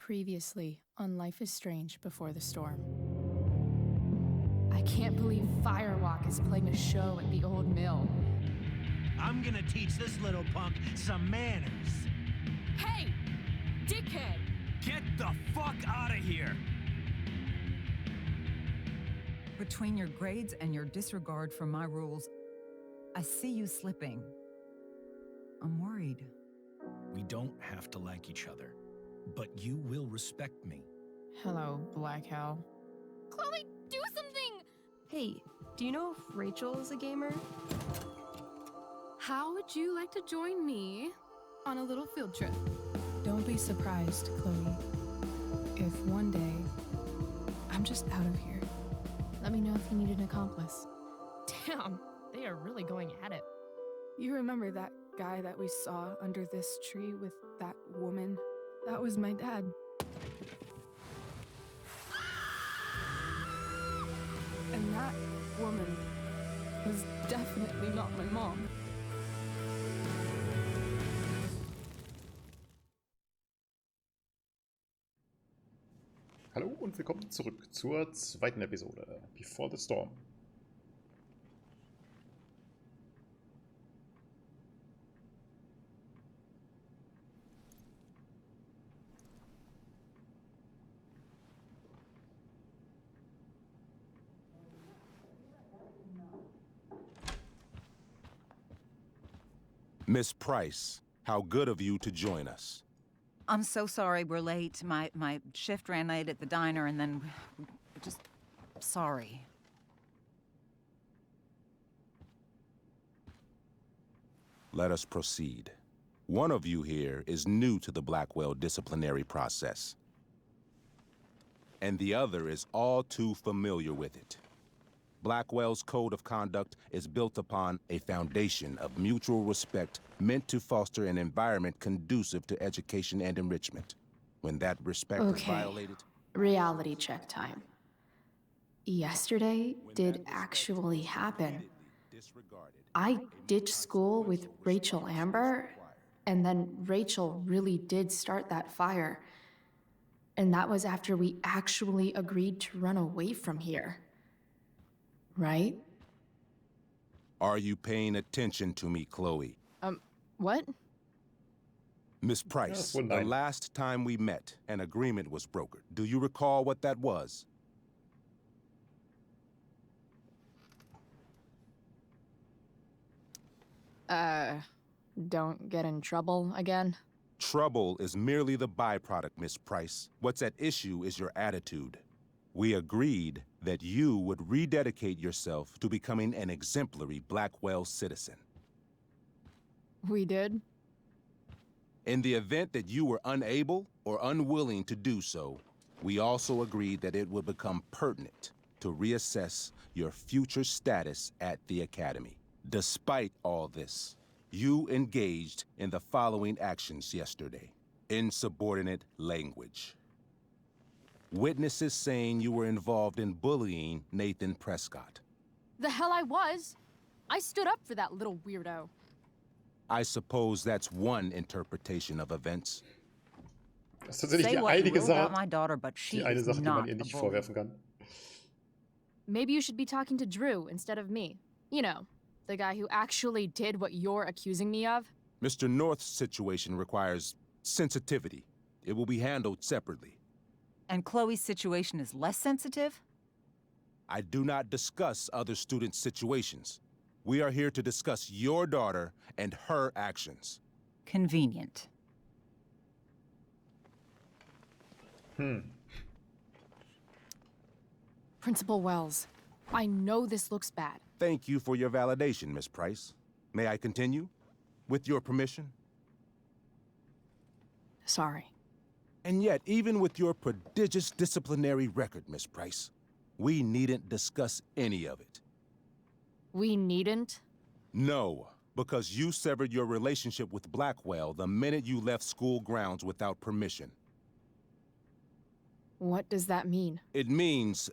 Previously on Life is Strange Before the Storm. I can't believe Firewalk is playing a show at the old mill. I'm gonna teach this little punk some manners. Hey, dickhead! Get the fuck out of here! Between your grades and your disregard for my rules, I see you slipping. I'm worried. We don't have to like each other, but you will respect me. Hello, Black Hell. Chloe, do something! Hey, do you know if Rachel is a gamer? How would you like to join me on a little field trip? Don't be surprised, Chloe, if one day I'm just out of here. Let me know if you need an accomplice. Damn, they are really going at it. You remember that guy that we saw under this tree with that woman? That was my dad. And that woman was definitely not my mom. Hallo und willkommen zurück zur zweiten Episode, Before the Storm. Miss Price, how good of you to join us. I'm so sorry we're late. My shift ran late at the diner and then... just... sorry. Let us proceed. One of you here is new to the Blackwell disciplinary process. And the other is all too familiar with it. Blackwell's code of conduct is built upon a foundation of mutual respect meant to foster an environment conducive to education and enrichment. When that respect is violated... Reality check time. Yesterday did actually happen. I ditched school with Rachel Amber, and then Rachel really did start that fire. And that was after we actually agreed to run away from here. Right? Are you paying attention to me, Chloe? What? Miss Price, Yes, the last time we met, an agreement was brokered. Do you recall what that was? Don't get in trouble again? Trouble is merely the byproduct, Miss Price. What's at issue is your attitude. We agreed that you would rededicate yourself to becoming an exemplary Blackwell citizen. We did? In the event that you were unable or unwilling to do so, we also agreed that it would become pertinent to reassess your future status at the Academy. Despite all this, you engaged in the following actions yesterday. Insubordinate language. Witnesses saying you were involved in bullying Nathan Prescott. The hell I was! I stood up for that little weirdo. I suppose that's one interpretation of events. Das ist tatsächlich Say die what you einige will about Sache, my daughter, but she die eine is Sache, die man not ihr a nicht bully. vorwerfen kann. Maybe you should be talking to Drew instead of me. You know, the guy who actually did what you're accusing me of. Mr. North's situation requires sensitivity. It will be handled separately. And Chloe's situation is less sensitive? I do not discuss other students' situations. We are here to discuss your daughter and her actions. Convenient. Principal Wells, I know this looks bad. Thank you for your validation, Miss Price. May I continue? With your permission? Sorry. And yet, even with your prodigious disciplinary record, Miss Price, we needn't discuss any of it. We needn't? No, because you severed your relationship with Blackwell the minute you left school grounds without permission. What does that mean? It means...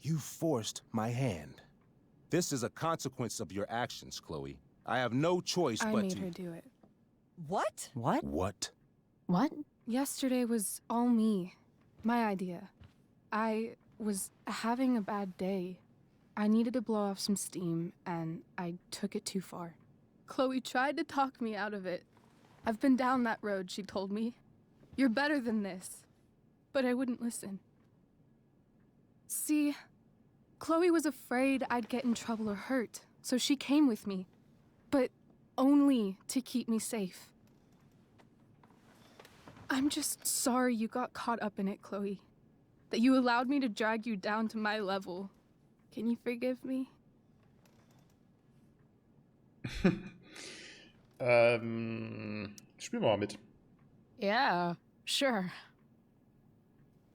you forced my hand. This is a consequence of your actions, Chloe. I have no choice I but made to... her do it. What? What? What? What? Yesterday was all me. My idea. I was having a bad day. I needed to blow off some steam, and I took it too far. Chloe tried to talk me out of it. I've been down that road, she told me. You're better than this. But I wouldn't listen. See, Chloe was afraid I'd get in trouble or hurt, so she came with me. But only to keep me safe. I'm just sorry you got caught up in it, Chloe. That you allowed me to drag you down to my level. Can you forgive me? Spielen wir mal mit. Yeah, sure.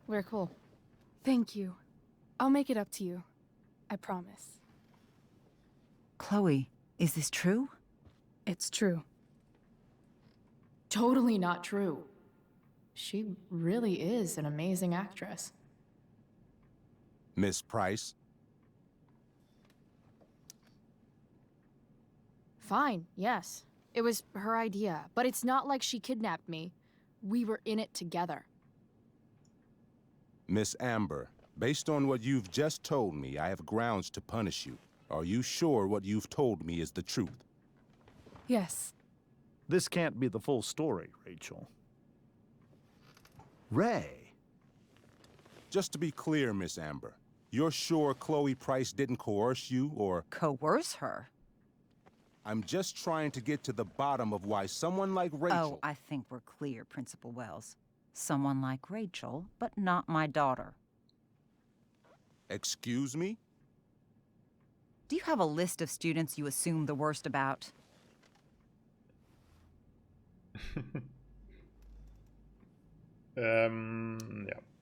We're cool. Thank you. I'll make it up to you. I promise. Chloe, is this true? It's true. Totally not true. She really is an amazing actress. Miss Price? Fine, yes. It was her idea, but it's not like she kidnapped me. We were in it together. Miss Amber, based on what you've just told me, I have grounds to punish you. Are you sure what you've told me is the truth? Yes. This can't be the full story, Rachel. Ray. Just to be clear, Miss Amber, you're sure Chloe Price didn't coerce you, or... Coerce her? I'm just trying to get to the bottom of why someone like Rachel... Oh, I think we're clear, Principal Wells. Someone like Rachel, but not my daughter. Excuse me? Do you have a list of students you assume the worst about? Ja.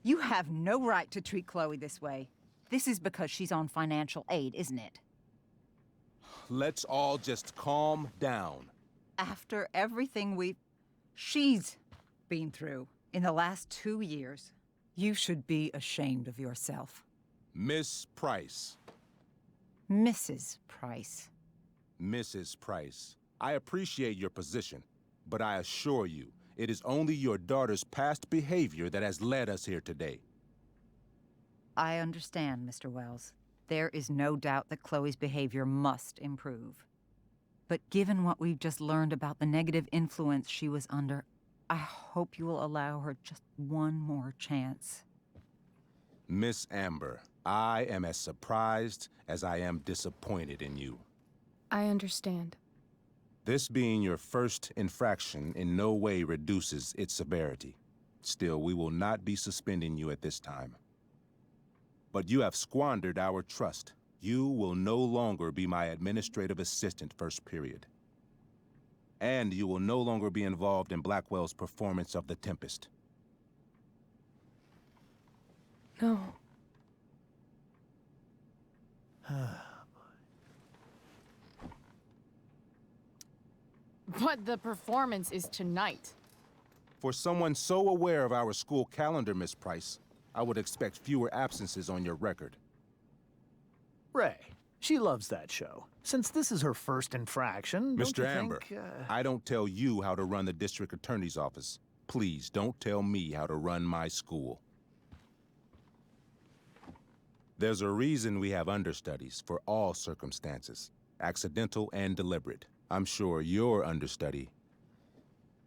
You have no right to treat Chloe this way. This is because she's on financial aid, isn't it? Let's all just calm down. After everything she's been through in the last 2 years, you should be ashamed of yourself. Miss Price. Mrs. Price. Mrs. Price, I appreciate your position, but I assure you, it is only your daughter's past behavior that has led us here today. I understand, Mr. Wells. There is no doubt that Chloe's behavior must improve. But given what we've just learned about the negative influence she was under, I hope you will allow her just one more chance. Miss Amber, I am as surprised as I am disappointed in you. I understand. This being your first infraction in no way reduces its severity. Still, we will not be suspending you at this time. But you have squandered our trust. You will no longer be my administrative assistant first period. And you will no longer be involved in Blackwell's performance of The Tempest. No. But the performance is tonight. For someone so aware of our school calendar, Miss Price, I would expect fewer absences on your record. Ray. She loves that show. Since this is her first infraction, don't Mr. you Amber, think, I don't tell you how to run the district attorney's office. Please don't tell me how to run my school. There's a reason we have understudies for all circumstances, accidental and deliberate. I'm sure your understudy...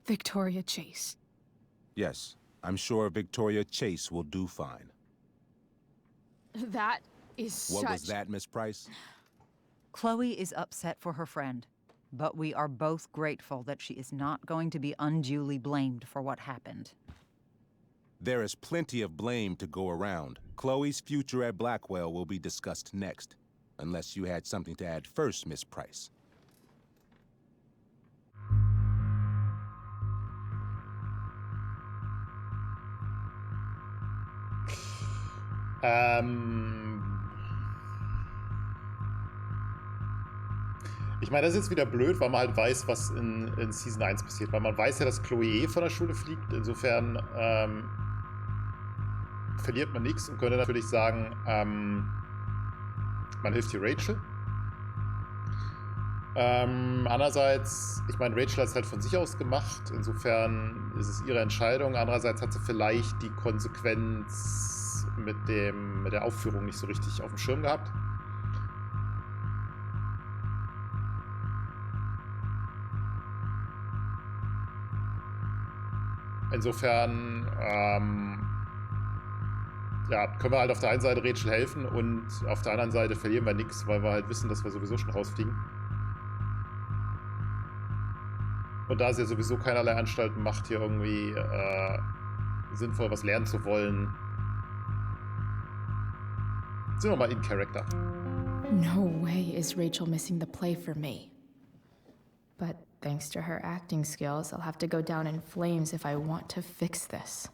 Victoria Chase. Yes, I'm sure Victoria Chase will do fine. That is What such... was that, Miss Price? Chloe is upset for her friend, but we are both grateful that she is not going to be unduly blamed for what happened. There is plenty of blame to go around. Chloe's future at Blackwell will be discussed next. Unless you had something to add first, Miss Price. Ich meine, das ist jetzt wieder blöd, weil man halt weiß, was in Season 1 passiert. Weil man weiß ja, dass Chloe von der Schule fliegt. Insofern verliert man nichts und könnte natürlich sagen, man hilft hier Rachel. Andererseits, ich meine, Rachel hat es halt von sich aus gemacht, insofern ist es ihre Entscheidung. Andererseits hat sie vielleicht die Konsequenz mit der Aufführung nicht so richtig auf dem Schirm gehabt. Insofern, ja, können wir halt auf der einen Seite Rachel helfen und auf der anderen Seite verlieren wir nichts, weil wir halt wissen, dass wir sowieso schon rausfliegen. Und da sie ja sowieso keinerlei Anstalten macht, hier irgendwie sinnvoll was lernen zu wollen, sind wir mal in Character. No way is Rachel missing the play for me. But thanks to her acting skills, I'll have to go down in flames if I want to fix this.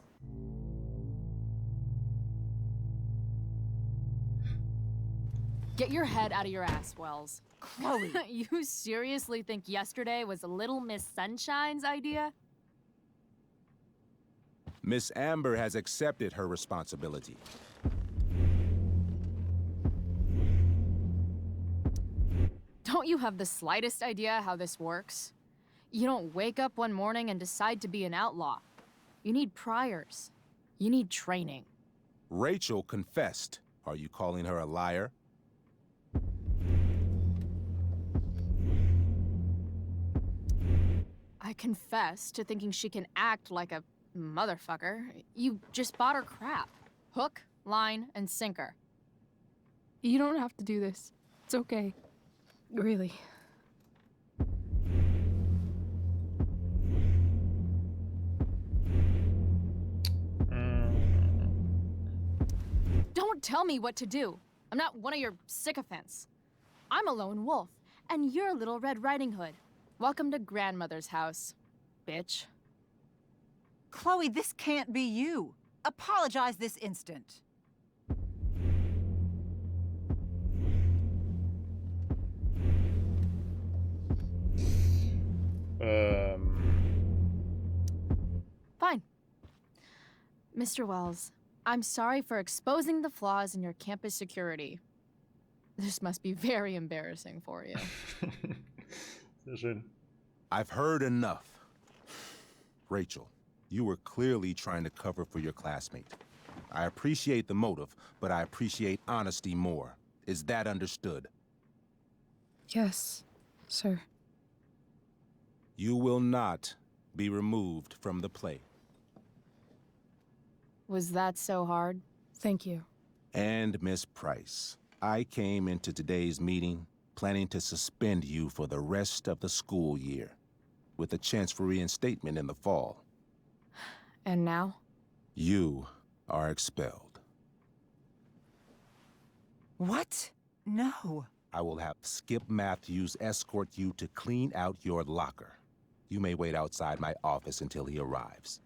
Get your head out of your ass, Wells. Chloe! You seriously think yesterday was Little Miss Sunshine's idea? Miss Amber has accepted her responsibility. Don't you have the slightest idea how this works? You don't wake up one morning and decide to be an outlaw. You need priors. You need training. Rachel confessed. Are you calling her a liar? I confess to thinking she can act like a motherfucker. You just bought her crap. Hook, line, and sinker. You don't have to do this. It's okay. Really. Don't tell me what to do. I'm not one of your sycophants. I'm a lone wolf, and you're Little Red Riding Hood. Welcome to grandmother's house, bitch. Chloe, this can't be you. Apologize this instant. Fine. Mr. Wells, I'm sorry for exposing the flaws in your campus security. This must be very embarrassing for you. Sehr schön. I've heard enough. Rachel, you were clearly trying to cover for your classmate. I appreciate the motive, but I appreciate honesty more. Is that understood? Yes, sir. You will not be removed from the play. Was that so hard? Thank you. And Miss Price, I came into today's meeting planning to suspend you for the rest of the school year, with a chance for reinstatement in the fall. And now? You are expelled. What? No. I will have Skip Matthews escort you to clean out your locker. You may wait outside my office until he arrives.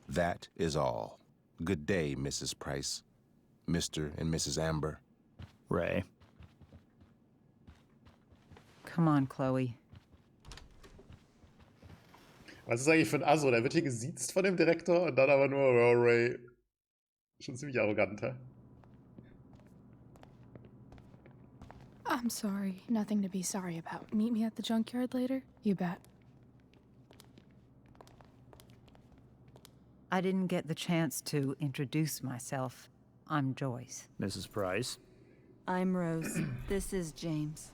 That is all. Good day, Mrs. Price. Mr. and Mrs. Amber. Ray. Come on, Chloe. Was ist eigentlich für ein Asso? Der wird hier gesiezt von dem Direktor und dann aber nur, oh, Ray. Schon ziemlich arrogant, hä? I'm sorry. Nothing to be sorry about. Meet me at the junkyard later? You bet. I didn't get the chance to introduce myself. I'm Joyce. Mrs. Price. I'm Rose. This is James.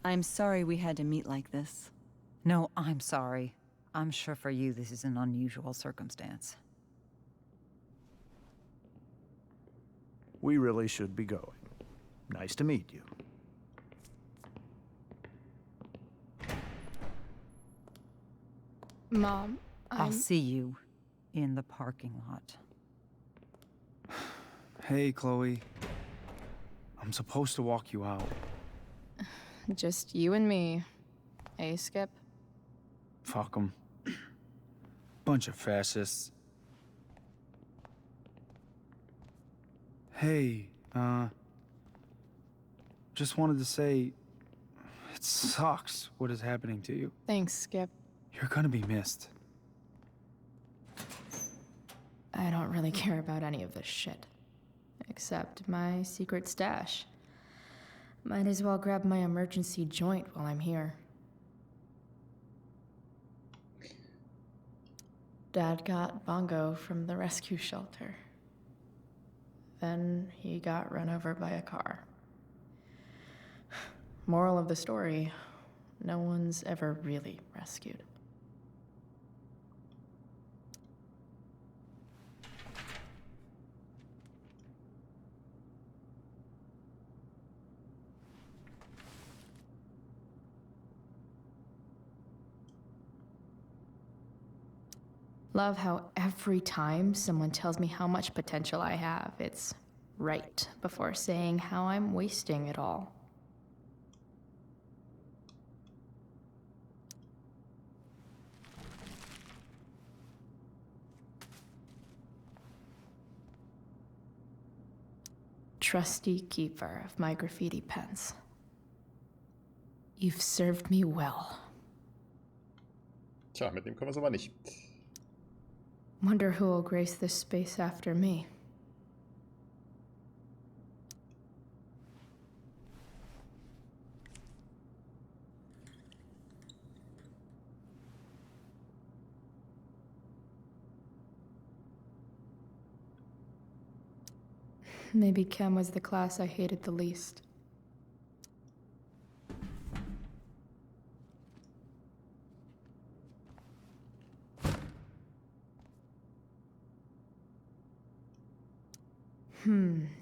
I'm sorry we had to meet like this. No, I'm sorry. I'm sure for you this is an unusual circumstance. We really should be going. Nice to meet you. Mom, I'll see you in the parking lot. Hey, Chloe. I'm supposed to walk you out. Just you and me. Hey, Skip? Fuck 'em. Bunch of fascists. Hey, just wanted to say, it sucks what is happening to you. Thanks, Skip. You're gonna be missed. I don't really care about any of this shit. Except my secret stash. Might as well grab my emergency joint while I'm here. Dad got Bongo from the rescue shelter. Then he got run over by a car. Moral of the story, no one's ever really rescued. Love how every time someone tells me how much potential I have, it's right before saying how I'm wasting it all. Trusty keeper of my graffiti pens. You've served me well. Tja, mit dem können wir es aber nicht. Wonder who will grace this space after me. Maybe Chem was the class I hated the least.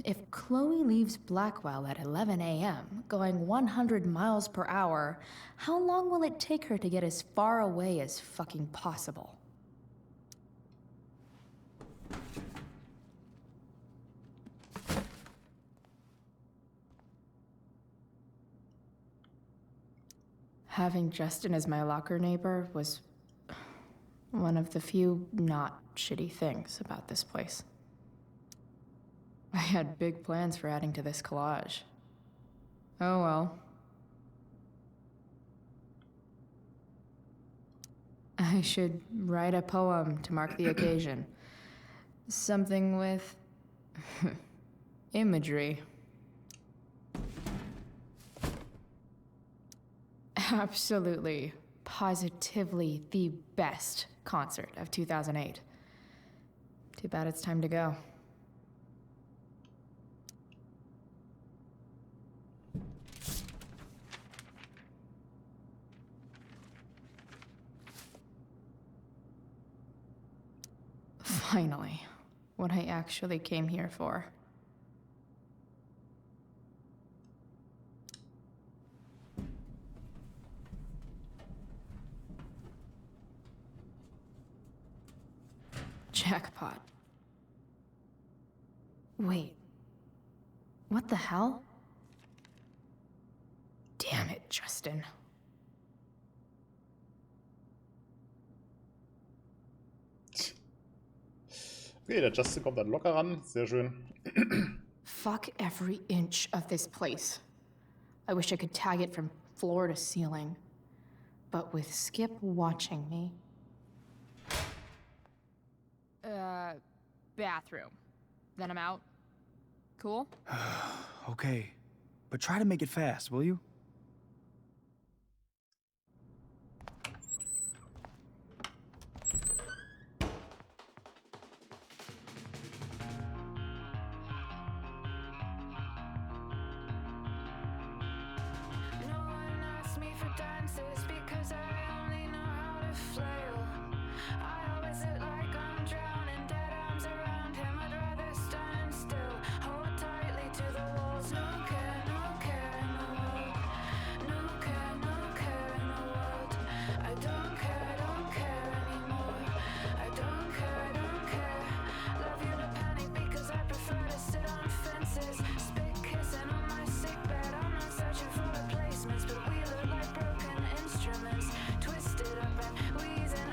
If Chloe leaves Blackwell at 11 a.m., going 100 miles per hour, how long will it take her to get as far away as fucking possible? Having Justin as my locker neighbor was one of the few not shitty things about this place. I had big plans for adding to this collage. Oh well. I should write a poem to mark the occasion. Something with imagery. Absolutely, positively the best concert of 2008. Too bad it's time to go. Finally, what I actually came here for. Jackpot. Wait. What the hell? Damn it, Justin. Okay, der Justin kommt dann locker ran. Sehr schön. Fuck every inch of this place. I wish I could tag it from floor to ceiling. But with Skip watching me... Bathroom. Then I'm out. Cool? Okay, but try to make it fast, will you? But we look like broken instruments, twisted up and wheezing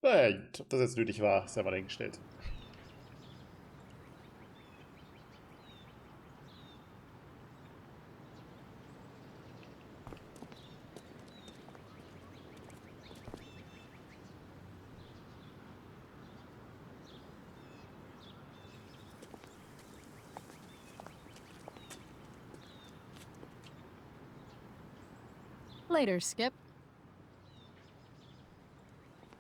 Naja, gut, ob das jetzt nötig war, ist ja mal dahingestellt. Later, Skip.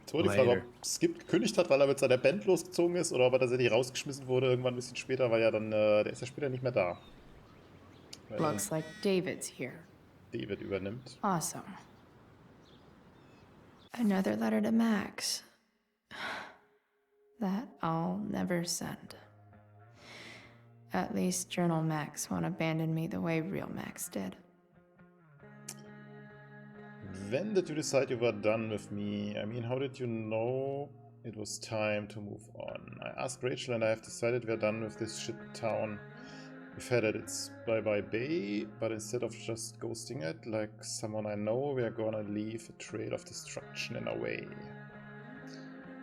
Jetzt wurde die Frage, ob Skip gekündigt hat, weil er mit seiner Band losgezogen ist oder ob er tatsächlich rausgeschmissen wurde irgendwann ein bisschen später, weil ja dann, der ist ja später nicht mehr da. Weil Looks like David's here. David übernimmt. Awesome. Another letter to Max. That I'll never send. At least Journal Max won't abandon me the way real Max did. When did you decide you were done with me? I mean, how did you know it was time to move on? I asked Rachel and I have decided we're done with this shit town. We've had it, it's bye-bye Bay, but instead of just ghosting it like someone I know, we're gonna leave a trail of destruction in our way.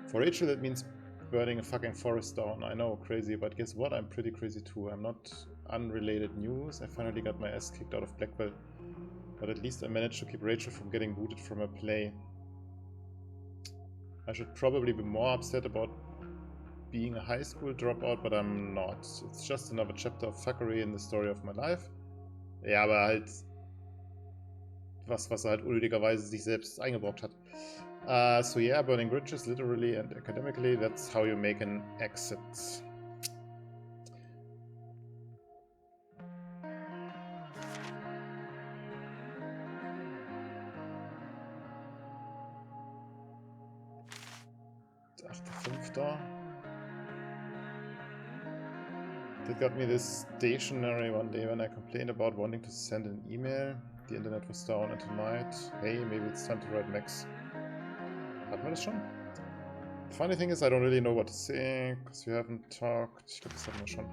For Rachel that means burning a fucking forest down. I know, crazy, but guess what? I'm pretty crazy too. I'm not unrelated news. I finally got my ass kicked out of Blackwell. But at least I managed to keep Rachel from getting booted from her play. I should probably be more upset about being a high school dropout, but I'm not. It's just another chapter of fuckery in the story of my life. Ja, aber halt was er halt unnötigerweise sich selbst eingebrockt hat. So yeah, burning bridges, literally and academically, that's how you make an exit. That got me this stationery one day when I complained about wanting to send an email. The internet was down and tonight, hey, maybe it's time to write Max. Hatten wir das schon? The funny thing is I don't really know what to say, because we haven't talked. Ich glaube, das hatten wir schon.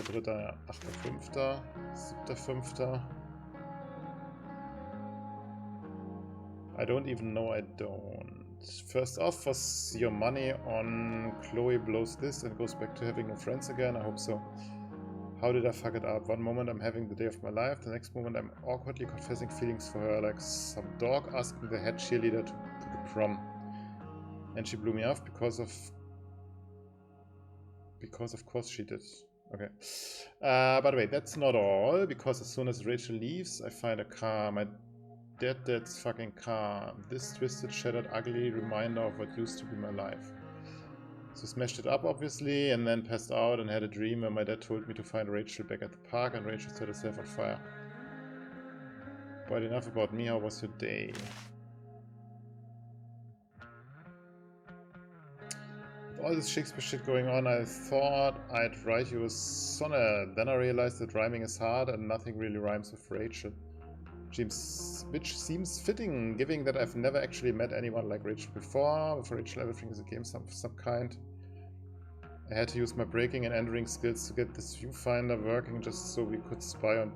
Dritter, 8.5., 7.5. I don't even know I don't. First off, was your money on Chloe blows this and goes back to having no friends again? I hope so. How did I fuck it up? One moment I'm having the day of my life, the next moment I'm awkwardly confessing feelings for her like some dog asking the head cheerleader to the prom. And she blew me off because of course she did. Okay. By the way, that's not all, because as soon as Rachel leaves, I find a car. My dad's fucking car. This twisted, shattered, ugly reminder of what used to be my life. So smashed it up, obviously, and then passed out and had a dream where my dad told me to find Rachel back at the park, and Rachel set herself on fire. But enough about me, how was your day? With all this Shakespeare shit going on, I thought I'd write you a sonnet. Then I realized that rhyming is hard and nothing really rhymes with Rachel. Which seems fitting, given that I've never actually met anyone like Rachel before. With Rachel, everything is a game of some kind. I had to use my breaking and entering skills to get this viewfinder working just so we could spy on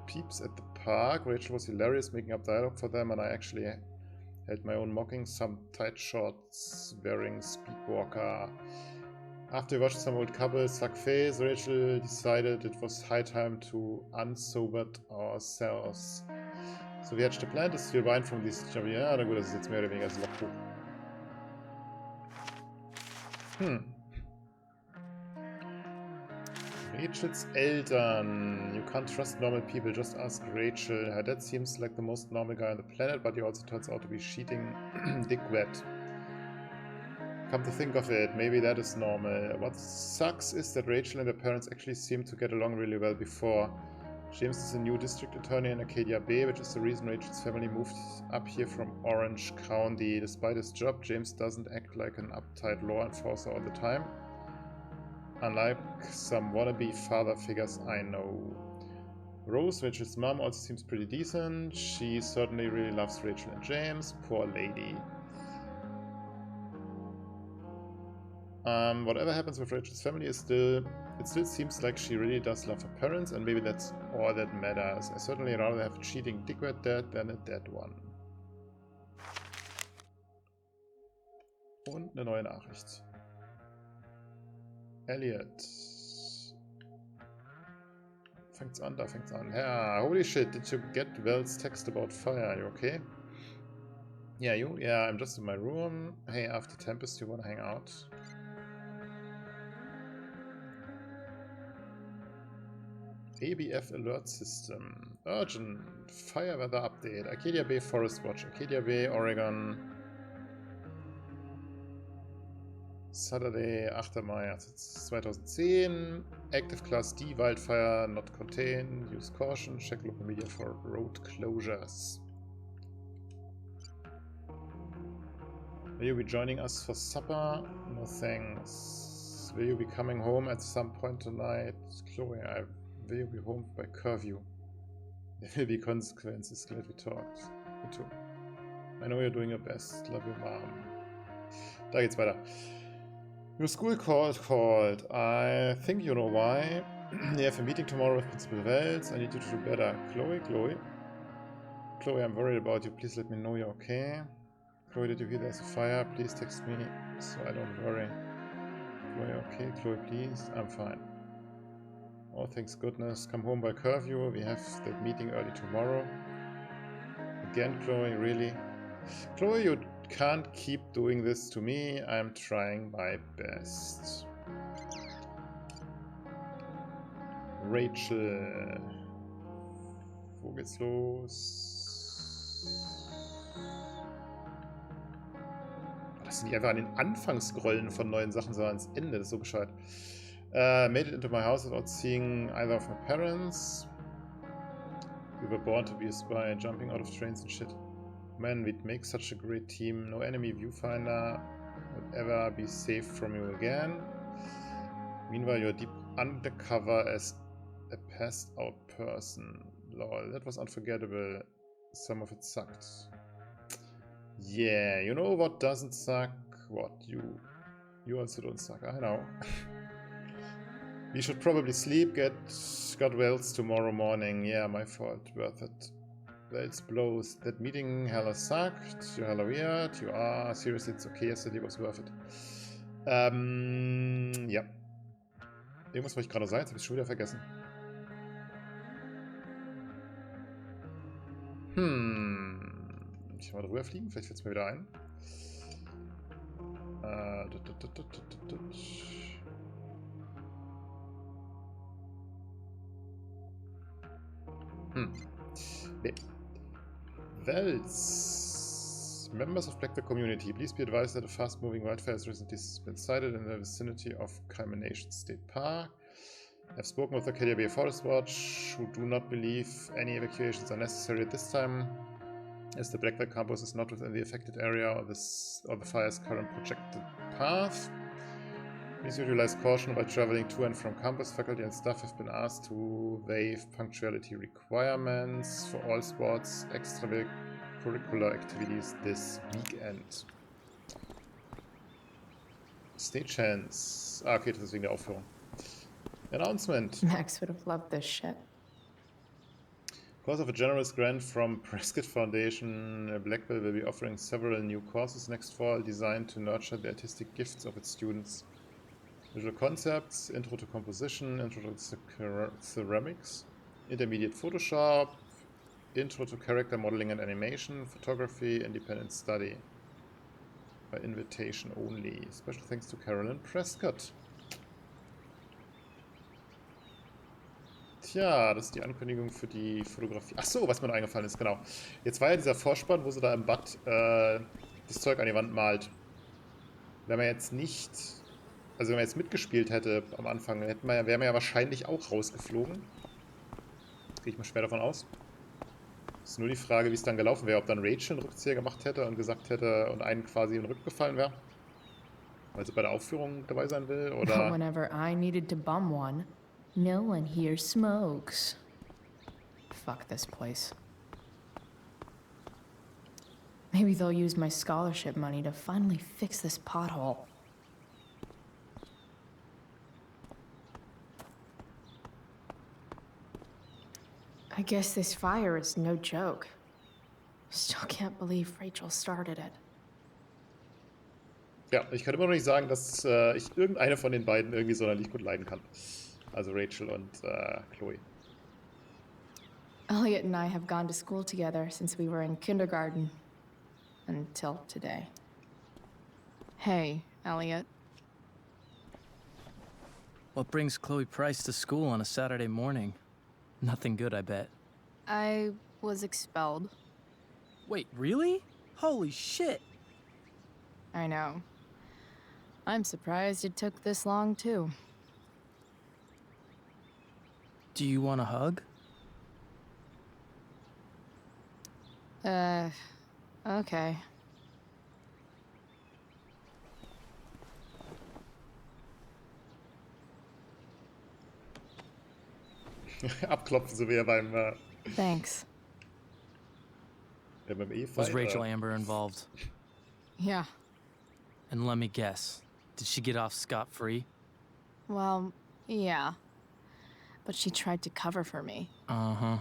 peeps at the park. Rachel was hilarious, making up dialogue for them, and I actually held my own mocking, some tight shorts, wearing Speedwalker. After we watched some old couples suck face, Rachel decided it was high time to unsobered ourselves. So we hatched a plan to steal wine from these... Ja, na gut, das ist jetzt mehr oder weniger das Logbuch. Rachels Eltern. You can't trust normal people, just ask Rachel. Her dad seems like the most normal guy on the planet, but he also turns out to be cheating dick wet. Come to think of it, maybe that is normal. What sucks is that Rachel and her parents actually seem to get along really well before. James is a new district attorney in Arcadia Bay, which is the reason Rachel's family moved up here from Orange County. Despite his job, James doesn't act like an uptight law enforcer all the time, unlike some wannabe father figures I know. Rose, Rachel's mom, also seems pretty decent. She certainly really loves Rachel and James. Poor lady. Whatever happens with Rachel's family is still... It still seems like she really does love her parents, and maybe that's all that matters. I certainly rather have a cheating dickhead dad than a dead one. Und eine neue Nachricht. Elliot. Fängt's an, da fängt's an. Yeah, holy shit, did you get Val's text about fire? Are you okay? Yeah, you? Yeah, I'm just in my room. Hey, after Tempest, you wanna hang out? ABF Alert System. Urgent. Fire weather update. Arcadia Bay Forest Watch. Arcadia Bay, Oregon. Saturday, 8. Mai 2010. Active Class D, Wildfire, not contained. Use caution. Check local media for road closures. Will you be joining us for supper? No thanks. Will you be coming home at some point tonight? Chloe, will you be home by curfew? There will be consequences. Glad we talked. Me too. I know you're doing your best. Love your mom. Da geht's weiter. Your school called. I think you know why. You have a meeting tomorrow with Principal Wells. I need you to do better. Chloe, I'm worried about you. Please let me know you're okay. Chloe, did you hear there's a fire? Please text me so I don't worry. Chloe, okay? Chloe, please. I'm fine. Oh, thanks goodness. Come home by curfew. We have that meeting early tomorrow. Again, Chloe, really? Chloe, you can't keep doing this to me. I'm trying my best. Rachel. Wo geht's los? Das sind die einfach an den Anfang scrollen von neuen Sachen, sondern ans Ende. Das ist so bescheuert. Made it into my house without seeing either of my parents. We were born to be a spy, jumping out of trains and shit. Man, we'd make such a great team. No enemy viewfinder would ever be safe from you again. Meanwhile, you're deep undercover as a passed out person. Lol, that was unforgettable. Some of it sucked. Yeah, you know what doesn't suck? What? You also don't suck, I know. We should probably sleep, got Wells tomorrow morning. Yeah, my fault, worth it. Wells blows. That meeting hella sucked. You're hella weird. You are. Seriously, it's okay. Yesterday was worth it. Ja. Irgendwas wollte ich gerade sagen, jetzt habe ich schon wieder vergessen. Ich mal drüber fliegen, vielleicht fällt es mir wieder ein. Nee. Wells. Members of Blackbeard community, please be advised that a fast-moving wildfire has recently been sighted in the vicinity of Culmination State Park. I've spoken with the Arcadia Bay Forest Watch, who do not believe any evacuations are necessary at this time, as the Blackbeard campus is not within the affected area or the fire's current projected path. Please utilize caution while traveling to and from campus. Faculty and staff have been asked to waive punctuality requirements for all sports, extracurricular activities this weekend. Stagehands. Ah, okay, das ist wegen der Aufführung. Announcement. Max would have loved this shit. Because of a generous grant from Prescott Foundation, Blackwell will be offering several new courses next fall designed to nurture the artistic gifts of its students. Visual concepts, intro to composition, intro to ceramics, intermediate Photoshop, intro to character modeling and animation, photography, independent study. By invitation only. Special thanks to Carolyn Prescott. Tja, das ist die Ankündigung für die Fotografie. Achso, was mir noch eingefallen ist, genau. Jetzt war ja dieser Vorspann, wo sie da im Bad das Zeug an die Wand malt. Wenn man jetzt nicht, also wenn man jetzt mitgespielt hätte am Anfang, wäre man ja wahrscheinlich auch rausgeflogen. Gehe ich mal schwer davon aus. Ist nur die Frage, wie es dann gelaufen wäre, ob dann Rachel einen Rückzieher gemacht hätte und gesagt hätte und einen quasi in den Rücken gefallen wäre. Weil sie bei der Aufführung dabei sein will, oder... Whenever I needed to bum one, no one here smokes. Fuck this place. Maybe they'll use my scholarship money to finally fix this pothole. I guess this fire is no joke. Still can't believe Rachel started it. Ja, ich kann immer noch nicht sagen, dass ich irgendeine von den beiden irgendwie sonderlich gut leiden kann. Also Rachel und Chloe. Elliot and I have gone to school together since we were in kindergarten. Until today. Hey, Elliot. What brings Chloe Price to school on a Saturday morning? Nothing good, I bet. I was expelled. Wait, really? Holy shit! I know. I'm surprised it took this long, too. Do you want a hug? Okay. Abklopfen, so wie er beim Thanks. beim E-Fight. Was Rachel Amber involved? Yeah. And let me guess, did she get off scot-free? Well, yeah. But she tried to cover for me. Uh-huh.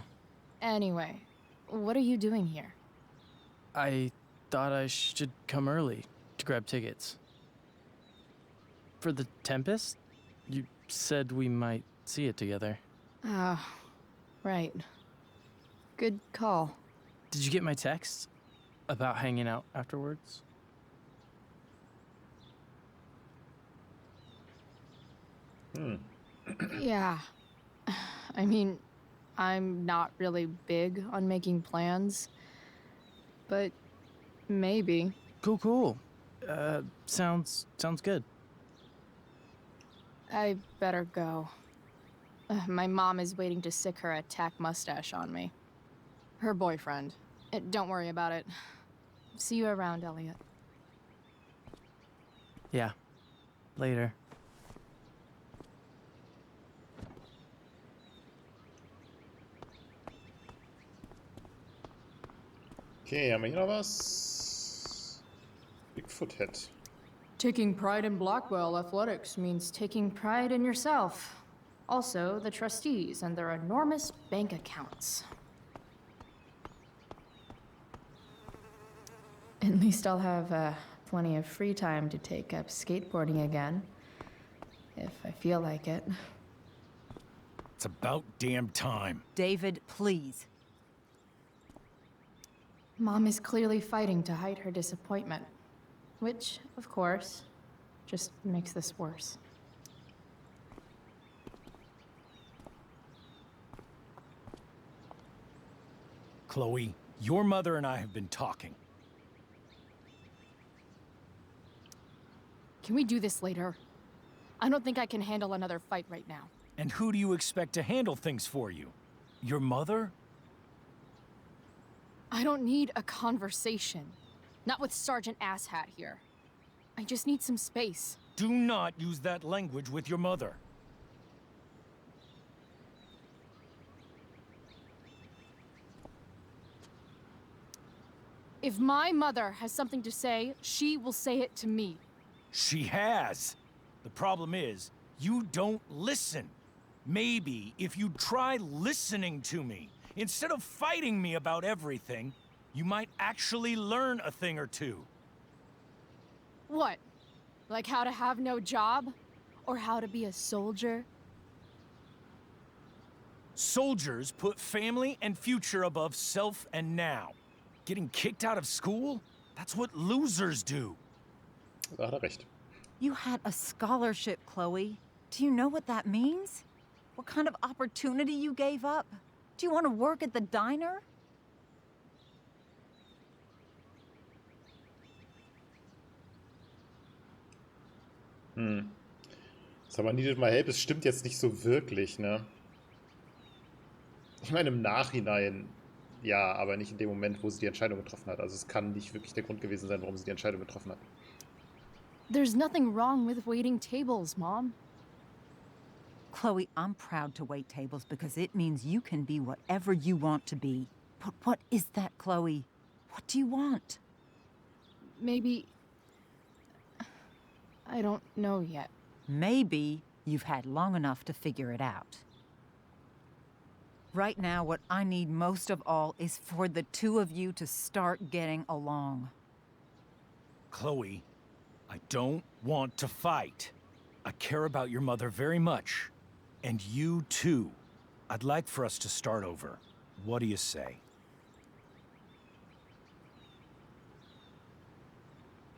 Anyway, what are you doing here? I thought I should come early to grab tickets. For the Tempest? You said we might see it together. Ah, right. Good call. Did you get my text about hanging out afterwards? Yeah. I mean, I'm not really big on making plans, but maybe. Cool. Sounds good. I better go. My mom is waiting to sick her attack mustache on me. Her boyfriend. Don't worry about it. See you around, Elliot. Yeah. Later. Okay, haben wir hier noch was? Bigfoot Head. Taking pride in Blackwell athletics means taking pride in yourself. Also, the trustees and their enormous bank accounts. At least I'll have plenty of free time to take up skateboarding again. If I feel like it. It's about damn time. David, please. Mom is clearly fighting to hide her disappointment. Which, of course, just makes this worse. Chloe, your mother and I have been talking. Can we do this later? I don't think I can handle another fight right now. And who do you expect to handle things for you? Your mother? I don't need a conversation. Not with Sergeant Asshat here. I just need some space. Do not use that language with your mother. If my mother has something to say, she will say it to me. She has. The problem is, you don't listen. Maybe if you try listening to me, instead of fighting me about everything, you might actually learn a thing or two. What? Like how to have no job? Or how to be a soldier? Soldiers put family and future above self and now. Getting kicked out of school? That's what losers do. Da hat er recht. You had a scholarship, Chloe. Do you know what that means? What kind of opportunity you gave up? Do you want to work at the diner? Sag mal, Needed My Help, es stimmt jetzt nicht so wirklich, ne? Ich meine, im Nachhinein, ja, aber nicht in dem Moment, wo sie die Entscheidung getroffen hat. Also es kann nicht wirklich der Grund gewesen sein, warum sie die Entscheidung getroffen hat. There's nothing wrong with waiting tables, Mom. Chloe, I'm proud to wait tables because it means you can be whatever you want to be. But what is that, Chloe? What do you want? Maybe... I don't know yet. Maybe you've had long enough to figure it out. Right now, what I need most of all is for the two of you to start getting along. Chloe, I don't want to fight. I care about your mother very much. And you too. I'd like for us to start over. What do you say?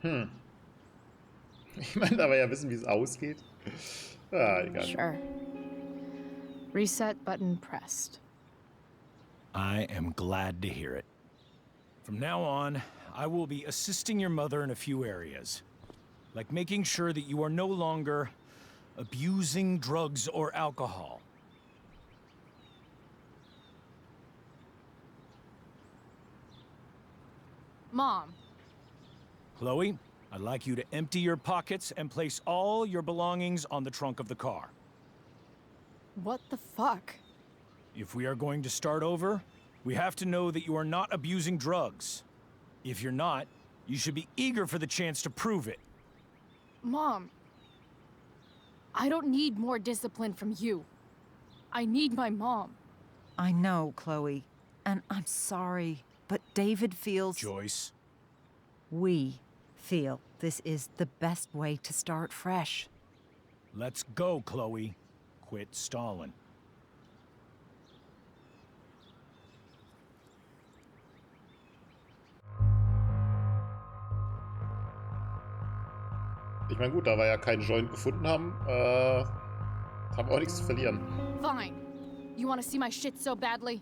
Ich meine, aber ja wissen, wie es ausgeht. Ah, egal. Sure. Reset button pressed. I am glad to hear it. From now on, I will be assisting your mother in a few areas. Like making sure that you are no longer abusing drugs or alcohol. Mom, Chloe, I'd like you to empty your pockets and place all your belongings on the trunk of the car. what the fuck? If we are going to start over, we have to know that you are not abusing drugs. If you're not, you should be eager for the chance to prove it. Mom, I don't need more discipline from you. I need my mom. I know, Chloe, and I'm sorry, but David feels... Joyce. We feel this is the best way to start fresh. Let's go, Chloe. Quit stalling. Ich meine, gut, da wir ja keinen Joint gefunden haben, haben wir auch nichts zu verlieren. Fine. You want to see my shit so badly?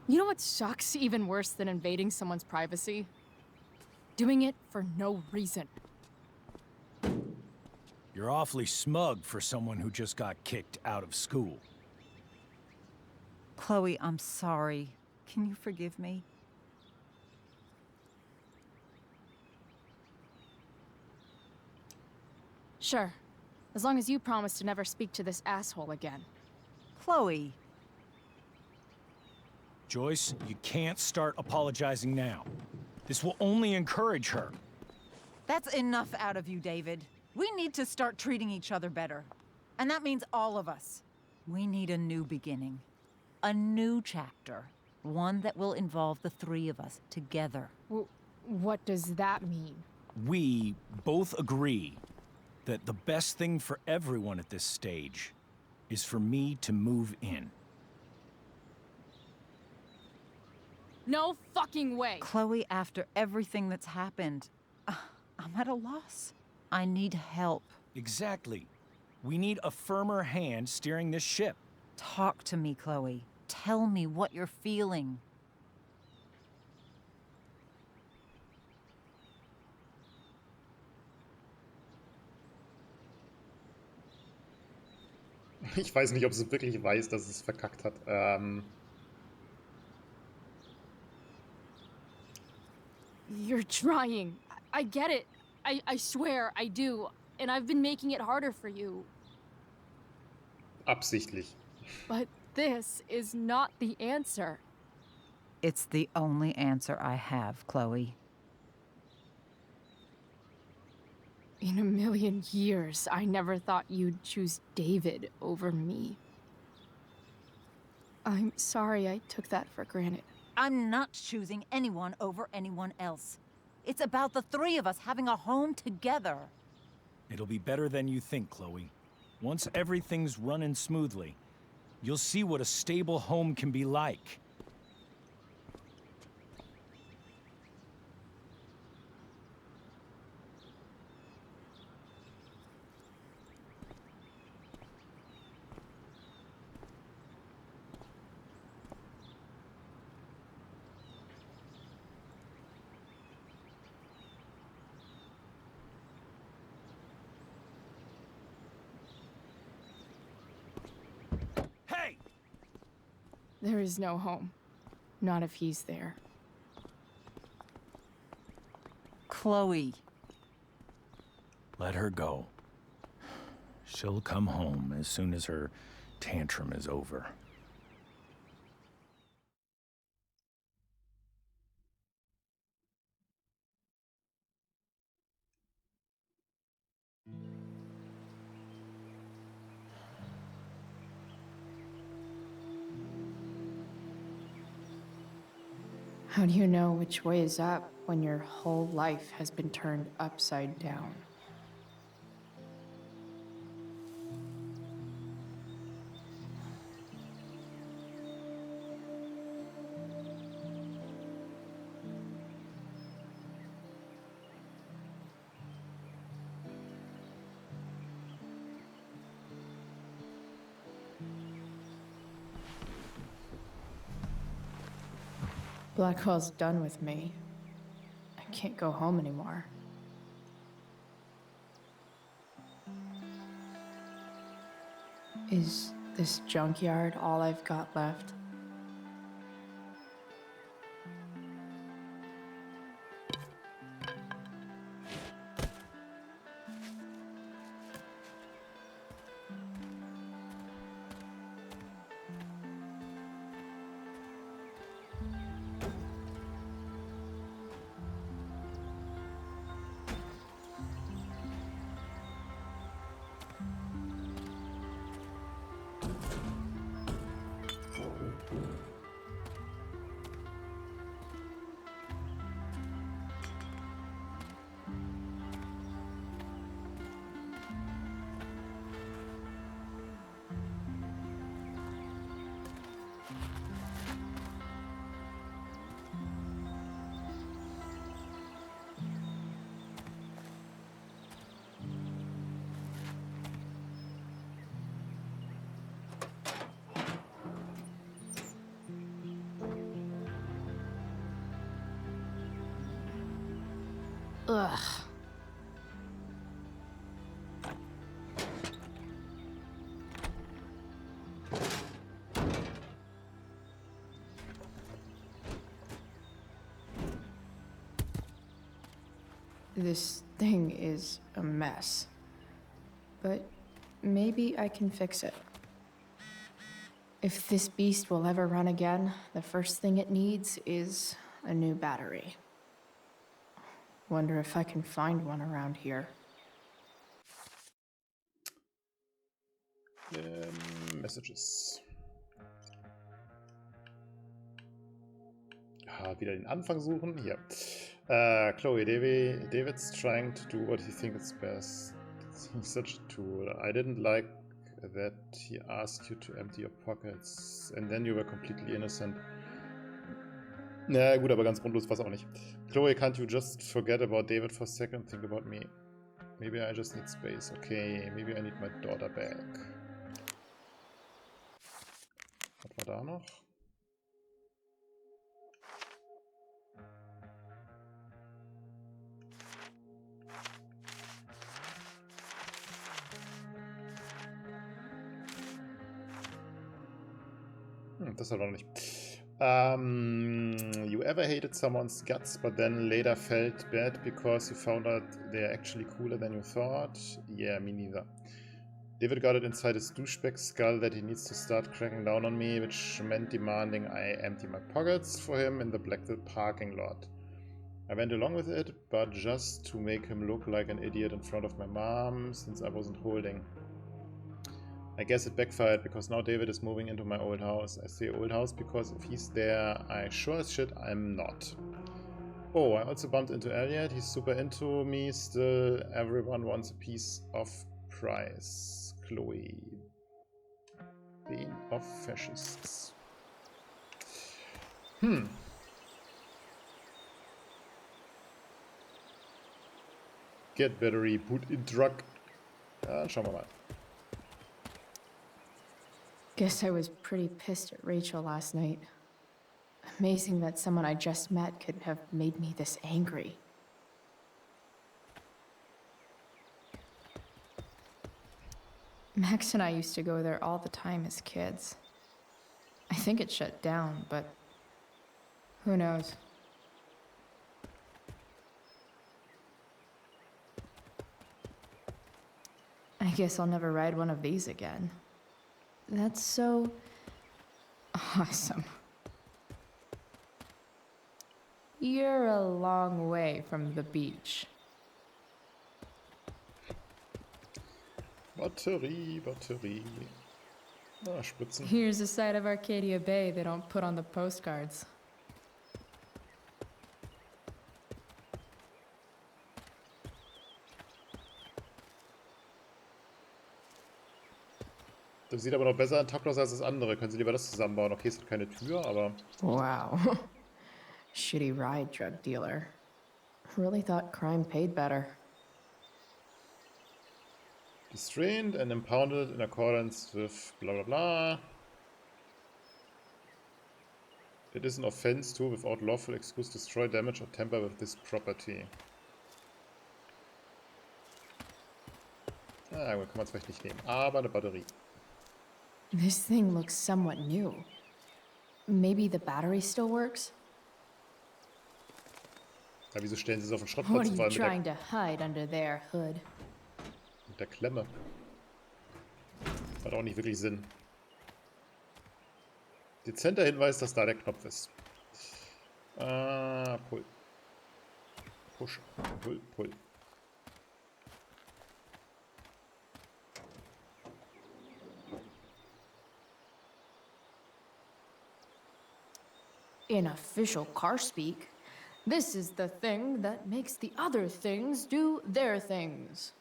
You know what sucks even worse than invading someone's privacy? Doing it for no reason. You're awfully smug for someone who just got kicked out of school. Chloe, I'm sorry. Can you forgive me? Sure. As long as you promise to never speak to this asshole again. Chloe. Joyce, you can't start apologizing now. This will only encourage her. That's enough out of you, David. We need to start treating each other better. And that means all of us. We need a new beginning. A new chapter. One that will involve the three of us together. What does that mean? We both agree that the best thing for everyone at this stage is for me to move in. No fucking way! Chloe, after everything that's happened, I'm at a loss. I need help. Exactly. We need a firmer hand steering this ship. Talk to me, Chloe. Tell me what you're feeling. Ich weiß nicht, ob sie wirklich weiß, dass es verkackt hat. You're trying. I get it. I swear, I do. And I've been making it harder for you. Absichtlich. But this is not the answer. It's the only answer I have, Chloe. In a million years, I never thought you'd choose David over me. I'm sorry I took that for granted. I'm not choosing anyone over anyone else. It's about the three of us having a home together. It'll be better than you think, Chloe. Once everything's running smoothly, you'll see what a stable home can be like. There is no home. Not if he's there. Chloe. Let her go. She'll come home as soon as her tantrum is over. How do you know which way is up when your whole life has been turned upside down? Blackwell's done with me. I can't go home anymore. Is this junkyard all I've got left? Ugh. This thing is a mess. But maybe I can fix it. If this beast will ever run again, the first thing it needs is a new battery. Wonder if I can find one around here. Messages. Ah, wieder den Anfang suchen. Hier. Chloe, David's trying to do what he thinks is best. He's such a tool. I didn't like that he asked you to empty your pockets and then you were completely innocent. Na gut, aber ganz grundlos war es auch nicht. Chloe, can't you just forget about David for a second? Think about me. Maybe I just need space. Okay, maybe I need my daughter back. Was war da noch? Das hat er noch nicht. You ever hated someone's guts, but then later felt bad because you found out they're actually cooler than you thought? Yeah, me neither. David got it inside his douchebag skull that he needs to start cracking down on me, which meant demanding I empty my pockets for him in the Blackville parking lot. I went along with it, but just to make him look like an idiot in front of my mom, since I wasn't holding. I guess it backfired because now David is moving into my old house. I say old house because if he's there, I sure as shit I'm not. Oh, I also bumped into Elliot. He's super into me still. Everyone wants a piece of prize. Chloe. Bane of fascists. Get battery, put in truck. Schauen wir mal. Guess I was pretty pissed at Rachel last night. Amazing that someone I just met could have made me this angry. Max and I used to go there all the time as kids. I think it shut down, but who knows? guess I'll never ride one of these again. That's so awesome. You're a long way from the beach. Batterie. Ah, Spritzen. Here's a side of Arcadia Bay they don't put on the postcards. Das sieht aber noch besser intakt aus als das andere. Können Sie lieber das zusammenbauen? Okay, es hat keine Tür, aber... Wow. Shitty ride, drug dealer. Really thought crime paid better. Restrained and impounded in accordance with blah blah blah. It is an offense to, without lawful excuse, destroy, damage or tamper with this property. Ah, gut, kann man es vielleicht nicht nehmen. Aber eine Batterie. This thing looks somewhat new. Maybe the battery still works? Ja, wieso stellen Sie es auf den What Schrottplatz? are Vor you allem trying to hide under there, Hood? mit der Klemme. Hat auch nicht wirklich Sinn. Dezenter Hinweis, dass da der Knopf ist. Pull. Push. Pull, pull. In official car speak, this is the thing that makes the other things do their things.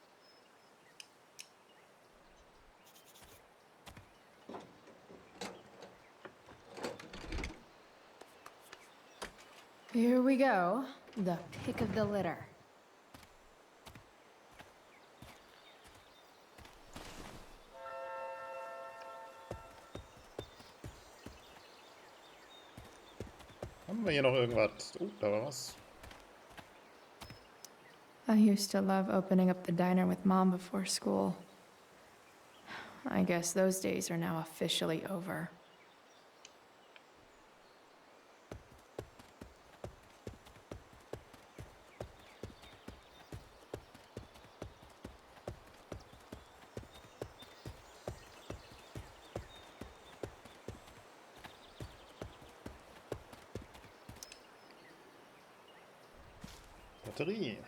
Here we go, the pick of the litter. Haben wir hier noch irgendwas? Oh, da war was. I used to love opening up the diner with Mom before school. I guess those days are now officially over. Batterie.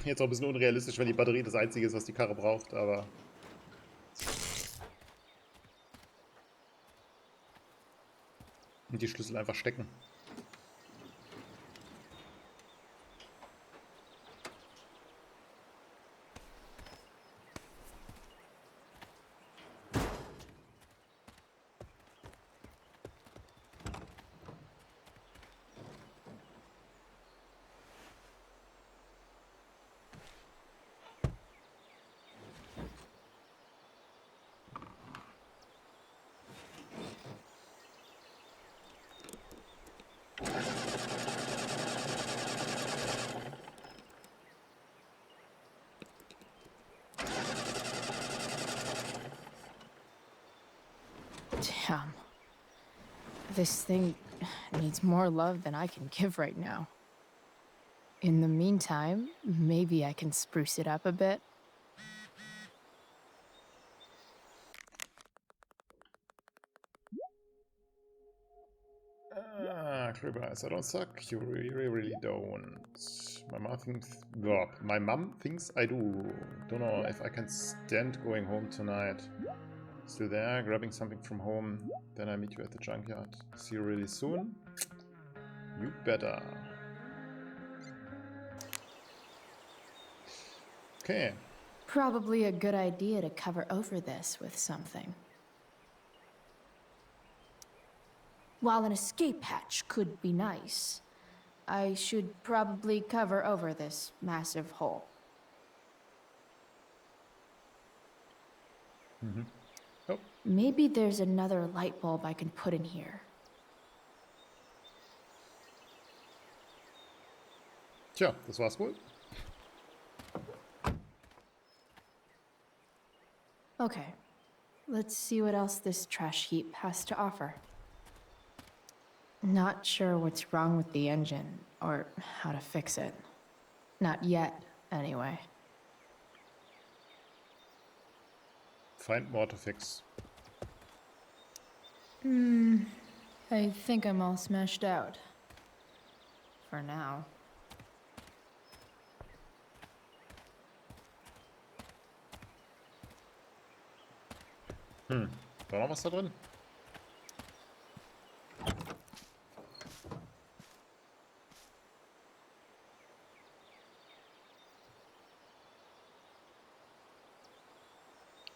Jetzt auch ein bisschen unrealistisch, wenn die Batterie das einzige ist, was die Karre braucht, aber... Und die Schlüssel einfach stecken. Damn. This thing needs more love than I can give right now. In the meantime, maybe I can spruce it up a bit. Cribber, I don't suck. You really don't. My mom thinks I do. Don't know if I can stand going home tonight. Still there, grabbing something from home. Then I meet you at the junkyard. See you really soon. You better. Okay. Probably a good idea to cover over this with something. While an escape hatch could be nice, I should probably cover over this massive hole. Mm-hmm. Oh. Maybe there's another light bulb I can put in here. Tja, das war's wohl. Okay, let's see what else this trash heap has to offer. Not sure what's wrong with the engine, or how to fix it. Not yet, anyway. Find more to fix. I think I'm all smashed out. For now. War noch was da drin?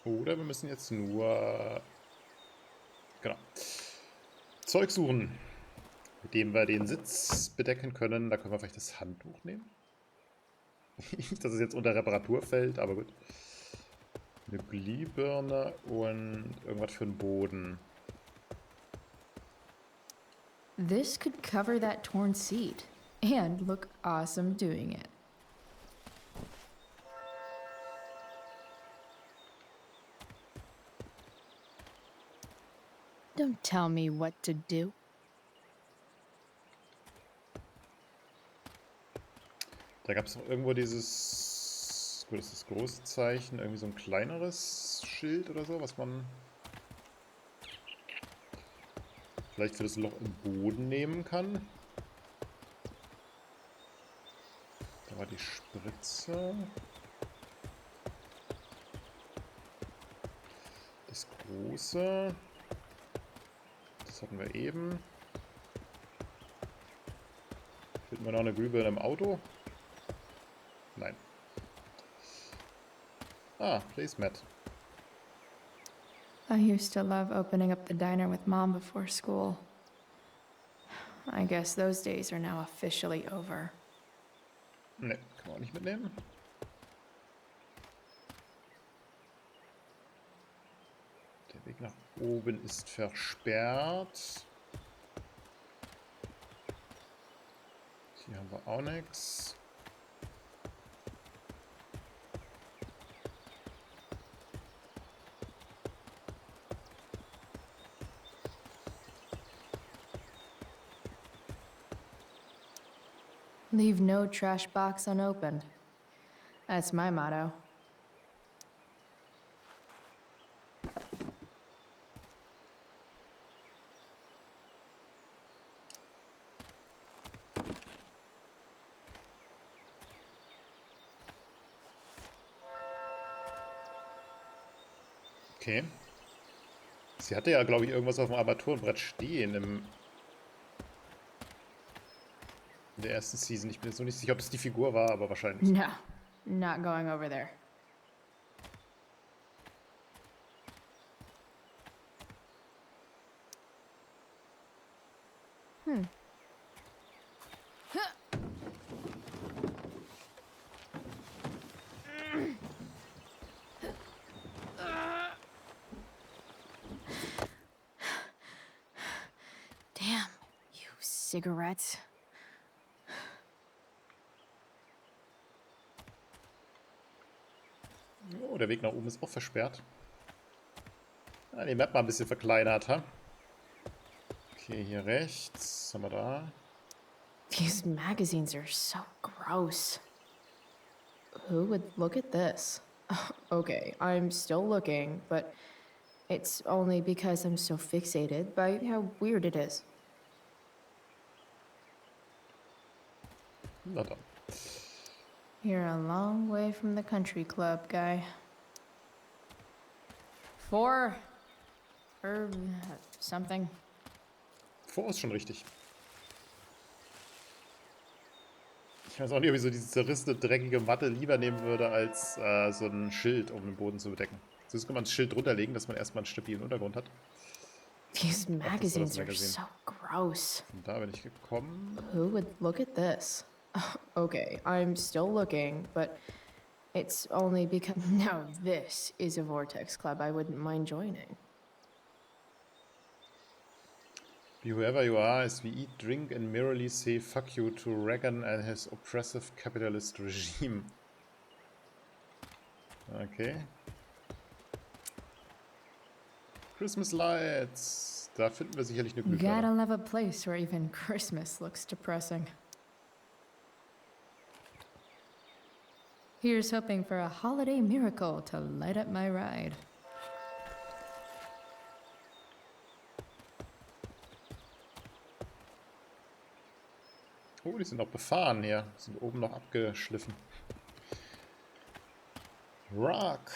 Oder wir müssen jetzt nur... Genau. Zeug suchen, mit dem wir den Sitz bedecken können. Da können wir vielleicht das Handtuch nehmen. Nicht, dass es jetzt unter Reparatur fällt, aber gut. Eine Glühbirne und irgendwas für den Boden. This could cover that torn seat and look awesome doing it. Don't tell me what to do. Da gab es noch irgendwo dieses... Gut, das ist das große Zeichen. Irgendwie so ein kleineres Schild oder so, was man vielleicht für das Loch im Boden nehmen kann. Da war die Spritze. Das große. Das hatten wir eben. Finden wir noch eine Glühbirne im Auto? Nein. Ah, placemat. I used to love opening up the diner with Mom before school. I guess those days are now officially over. Ne, kann man auch nicht mitnehmen. Der Weg nach oben ist versperrt. Hier haben wir auch nichts. Leave no trash box unopened. That's my motto. Okay. Sie hatte ja, glaube ich, irgendwas auf dem Armaturenbrett stehen in der ersten Season. Ich bin jetzt noch nicht sicher, ob es die Figur war, aber wahrscheinlich. No, not going over there. Damn, you cigarettes. Oh, der Weg nach oben ist auch versperrt. Ah, die Map mal ein bisschen verkleinert, ha? Okay, hier rechts. Was haben wir da? These magazines are so gross. Who would look at this? Okay, I'm still looking, but it's only because I'm so fixated by how weird it is. Na dann. You're a long way from the country club, guy. 4 or something. Vor ist schon richtig. Ich weiß auch nicht, ob ich so diese zerrissene, dreckige Matte lieber nehmen würde, als so ein Schild, um den Boden zu bedecken. Sonst kann man das Schild drunterlegen, dass man erstmal einen stabilen Untergrund hat. These magazines are Magazin. so gross. Und da bin ich gekommen. Who would look at this? Okay, I'm still looking, but it's only because now this is a Vortex Club I wouldn't mind joining. Be whoever you are as we eat, drink and merrily say fuck you to Reagan and his oppressive capitalist regime. Okay. Christmas Lights. Da finden wir sicherlich eine You gotta Glühbirne. love a place where even Christmas looks depressing. Here's hoping for a holiday miracle to light up my ride. Oh, die sind noch befahren hier. Sind oben noch abgeschliffen. Rug.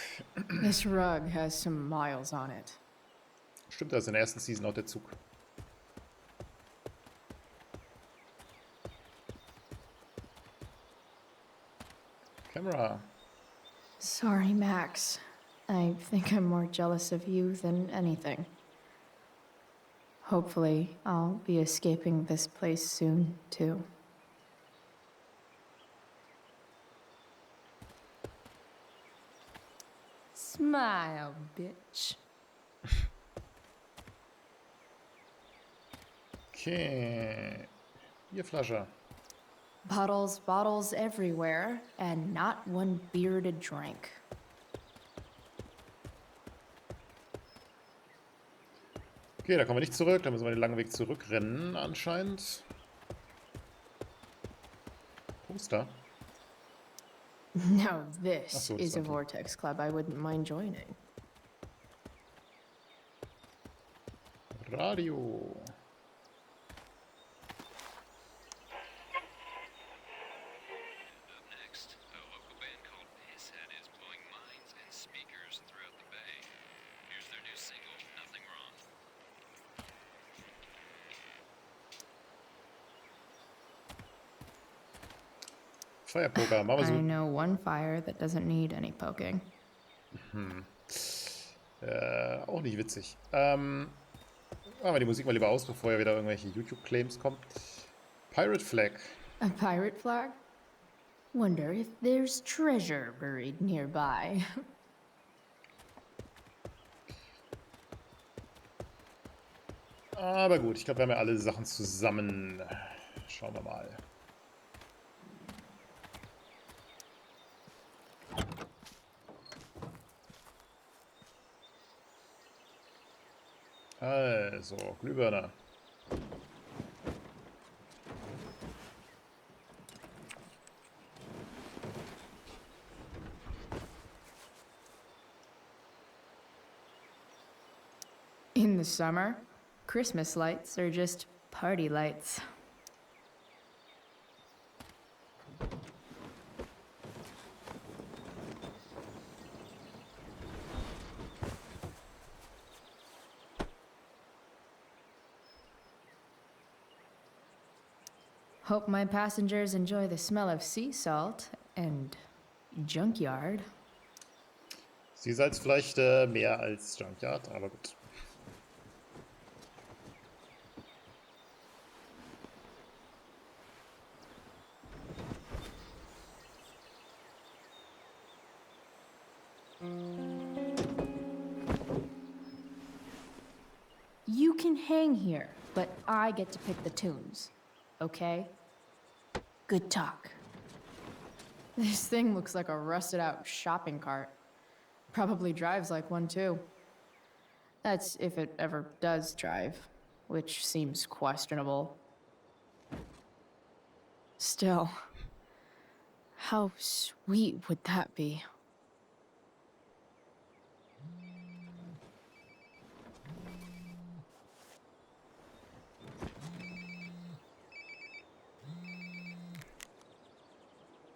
This rug has some miles on it. Stimmt, da ist in der ersten Season auch der Zug. Camera. Sorry, Max. I think I'm more jealous of you than anything. Hopefully, I'll be escaping this place soon, too. Smile, bitch. Okay. Bierflasche. Bottles, bottles everywhere, and not one beer to drink. Okay, da kommen wir nicht zurück. Da müssen wir den langen Weg zurückrennen, anscheinend. Poster. Now this Ach so, das is a war die. Vortex Club I wouldn't mind joining. Radio. Feuerpoker, machen wir I so. know one fire that doesn't need any poking. Auch nicht witzig. Machen wir die Musik mal lieber aus, bevor ja wieder irgendwelche YouTube-Claims kommen. Pirate Flag. A pirate flag? Wonder if there's treasure buried nearby. Aber gut, ich glaube, wir haben ja alle Sachen zusammen. Schauen wir mal. Also, Glühbirne. In the summer, Christmas lights are just party lights. Hope my passengers enjoy the smell of sea salt and junkyard. Seesalz vielleicht mehr als Junkyard, aber gut. You can hang here, but I get to pick the tunes. Okay? Good talk. This thing looks like a rusted out shopping cart. Probably drives like one too. That's if it ever does drive, which seems questionable. Still, how sweet would that be?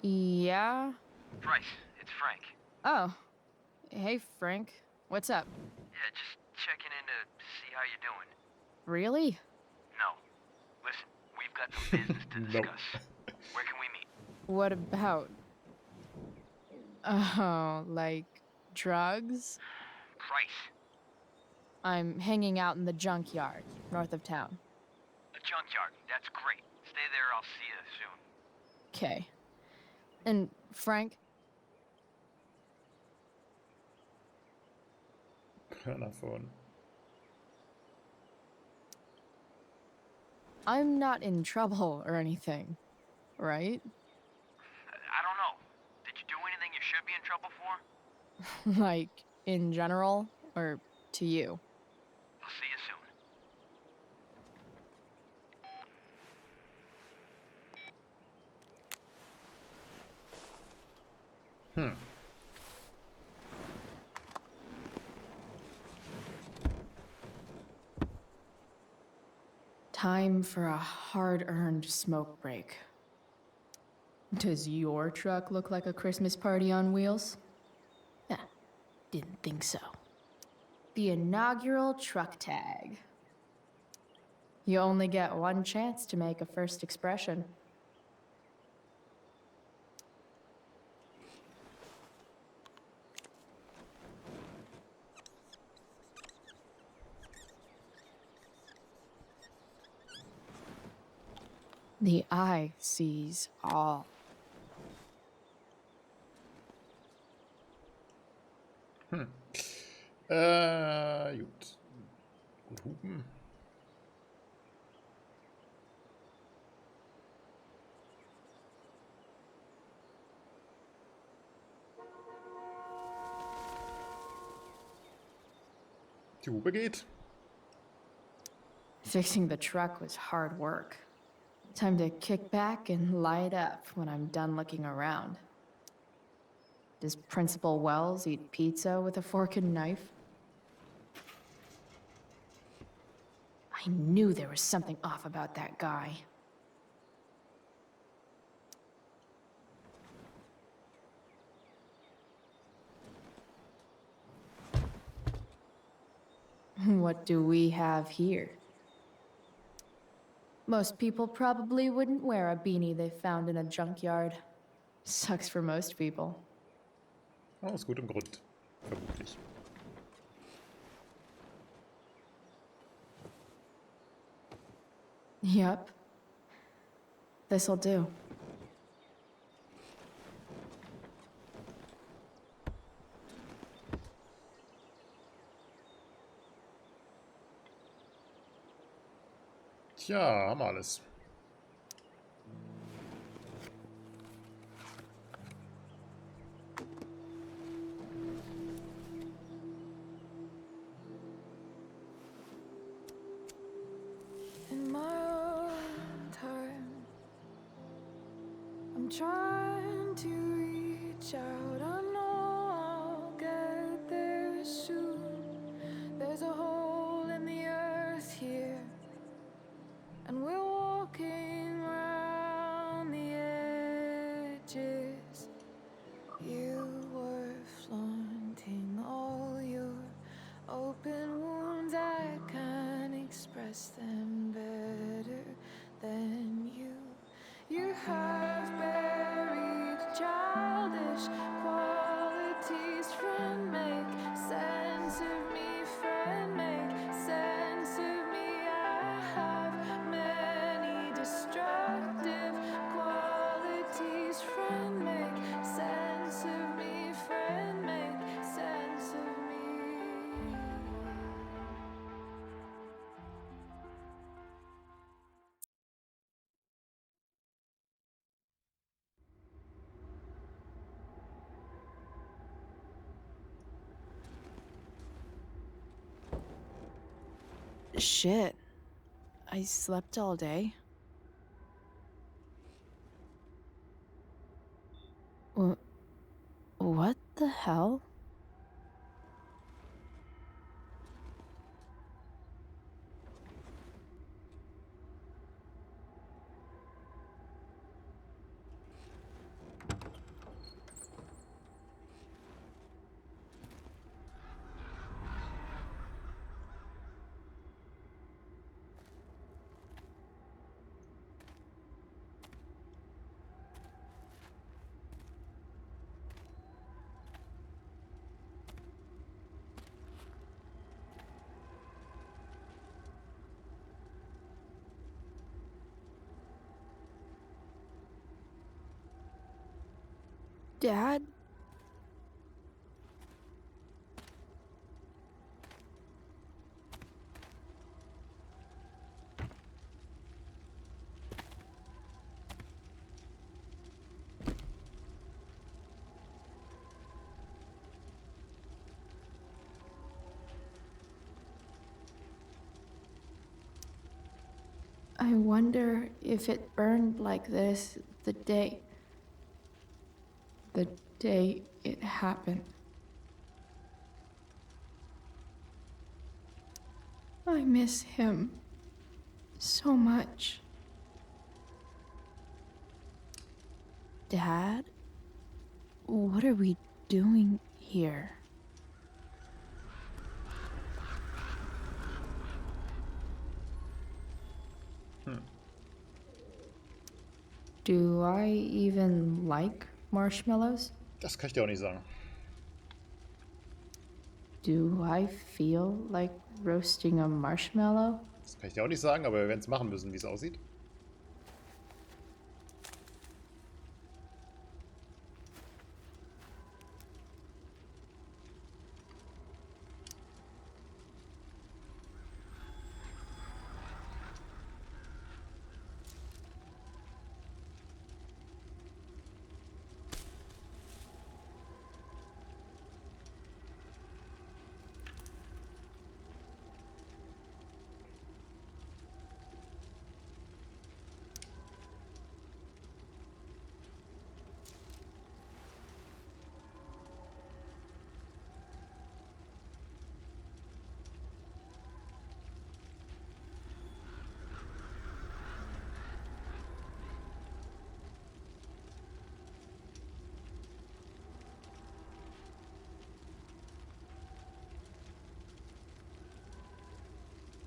Yeah? Bryce, it's Frank. Oh. Hey, Frank. What's up? Yeah, just checking in to see how you're doing. Really? No. Listen, we've got some business to discuss. Where can we meet? What about? Oh, like drugs? Bryce, I'm hanging out in the junkyard, north of town. a junkyard. That's great. Stay there, I'll see you soon. Okay. And Frank? Hörnerphone. I'm not in trouble or anything, right? I don't know. Did you do anything you should be in trouble for? Like, in general, or to you? I'll see you soon. Time for a hard-earned smoke break. Does your truck look like a Christmas party on wheels? Didn't think so. The inaugural truck tag. You only get one chance to make a first expression. The eye sees all. Gut. Gut hupen. Die Hupe geht. Fixing the truck was hard work. Time to kick back and light up when I'm done looking around. Does Principal Wells eat pizza with a fork and knife? I knew there was something off about that guy. What do we have here? Most people probably wouldn't wear a beanie they found in a junkyard. Sucks for most people. Aus gutem Grund. Vermutlich. Yep. This'll do. Tja, haben wir alles. In my own time, I'm trying to reach out. I know I'll get there soon. There's a hole in the earth here, and we're walking around the edges. You were flaunting all your open wounds. I can't express them better than you. You have buried childish qualities. Friend, make sense of me. Friend, make sense of me. I have many destructive qualities. Friend, make sense of me. Friend, make sense of me. Shit. I slept all day. What the hell? Dad? I wonder if it burned like this the day it happened. I miss him so much. Dad? What are we doing here? Do I even like marshmallows? Das kann ich dir auch nicht sagen. Do I feel like roasting a marshmallow? Das kann ich dir auch nicht sagen, aber wir werden es machen müssen, wie es aussieht.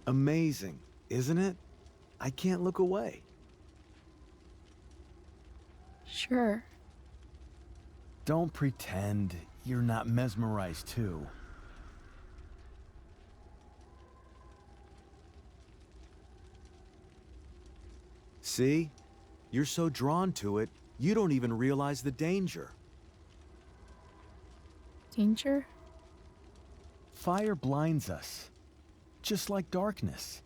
Amazing, isn't it? I can't look away. Sure. Don't pretend you're not mesmerized too. See? You're so drawn to it, you don't even realize the danger. Danger? Fire blinds us, just like darkness.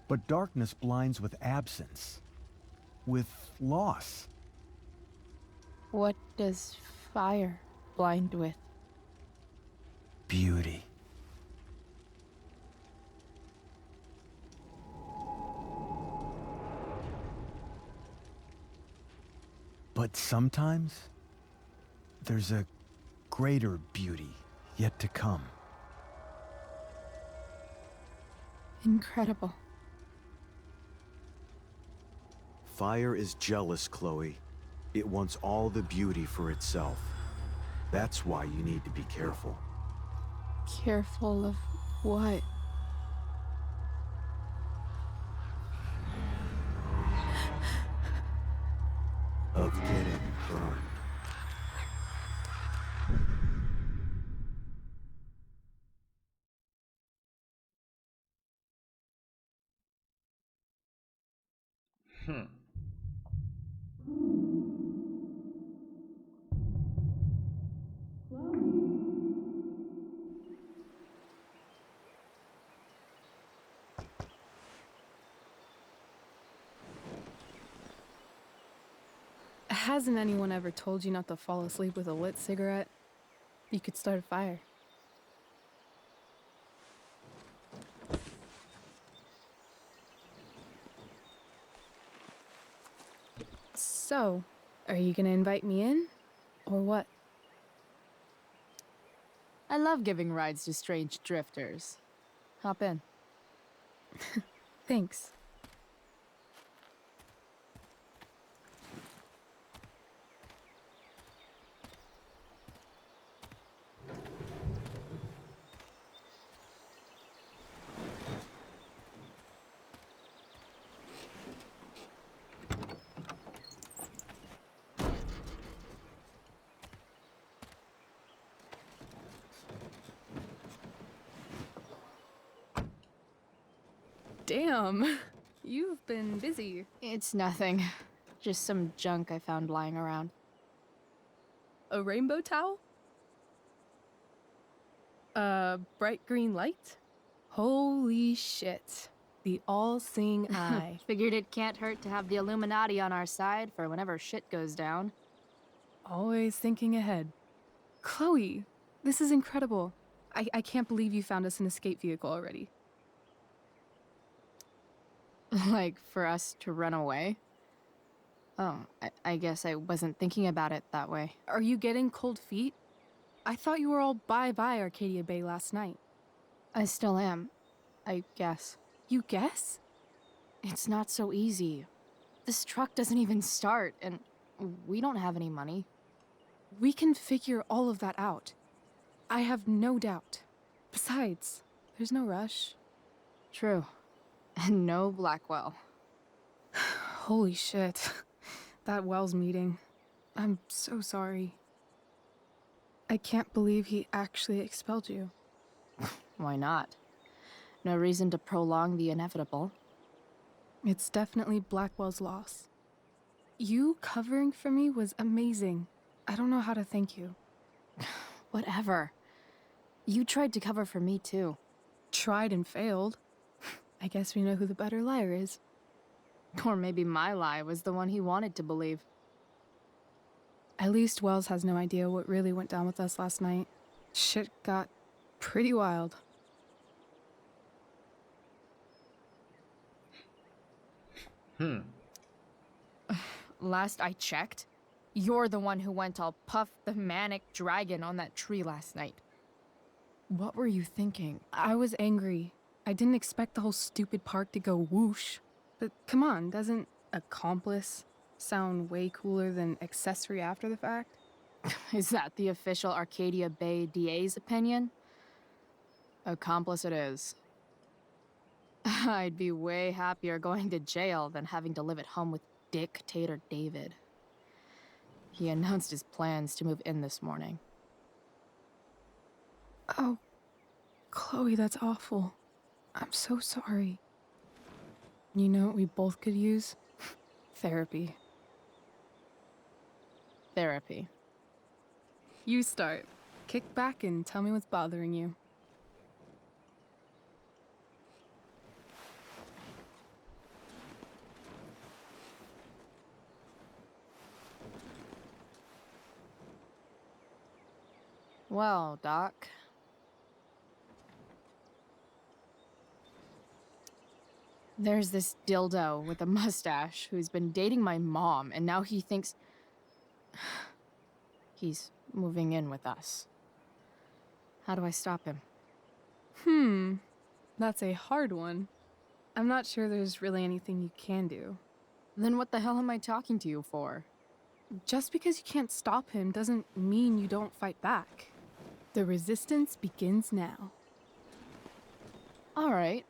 But darkness blinds with absence, with loss. What does fire blind with? Beauty. But sometimes, there's a greater beauty yet to come. Incredible. Fire is jealous, Chloe. It wants all the beauty for itself. That's why you need to be careful. Careful of what? Of getting burned. Hasn't anyone ever told you not to fall asleep with a lit cigarette? You could start a fire. So, are you gonna invite me in? Or what? I love giving rides to strange drifters. Hop in. Thanks. Damn, you've been busy. It's nothing. Just some junk I found lying around. A rainbow towel? A bright green light? Holy shit. The all-seeing eye. Figured it can't hurt to have the Illuminati on our side for whenever shit goes down. Always thinking ahead. Chloe, this is incredible. I can't believe you found us an escape vehicle already. Like, for us to run away? Oh, I guess I wasn't thinking about it that way. Are you getting cold feet? I thought you were all bye-bye Arcadia Bay last night. I still am, I guess. You guess? It's not so easy. This truck doesn't even start, and we don't have any money. We can figure all of that out. I have no doubt. Besides, there's no rush. True. And no Blackwell. Holy shit. That Wells meeting. I'm so sorry. I can't believe he actually expelled you. Why not? No reason to prolong the inevitable. It's definitely Blackwell's loss. You covering for me was amazing. I don't know how to thank you. Whatever. You tried to cover for me too. Tried and failed. I guess we know who the better liar is. Or maybe my lie was the one he wanted to believe. At least Wells has no idea what really went down with us last night. Shit got pretty wild. Last I checked, you're the one who went all Puff the Manic Dragon on that tree last night. What were you thinking? I was angry. I didn't expect the whole stupid park to go whoosh. But come on, doesn't accomplice sound way cooler than accessory after the fact? Is that the official Arcadia Bay DA's opinion? Accomplice it is. I'd be way happier going to jail than having to live at home with Dictator David. He announced his plans to move in this morning. Oh, Chloe, that's awful. I'm so sorry. You know what we both could use? Therapy. Therapy. You start. Kick back and tell me what's bothering you. Well, Doc. There's this dildo with a mustache who's been dating my mom, and now he thinks he's moving in with us. How do I stop him? That's a hard one. I'm not sure there's really anything you can do. Then what the hell am I talking to you for? Just because you can't stop him doesn't mean you don't fight back. The resistance begins now. All right.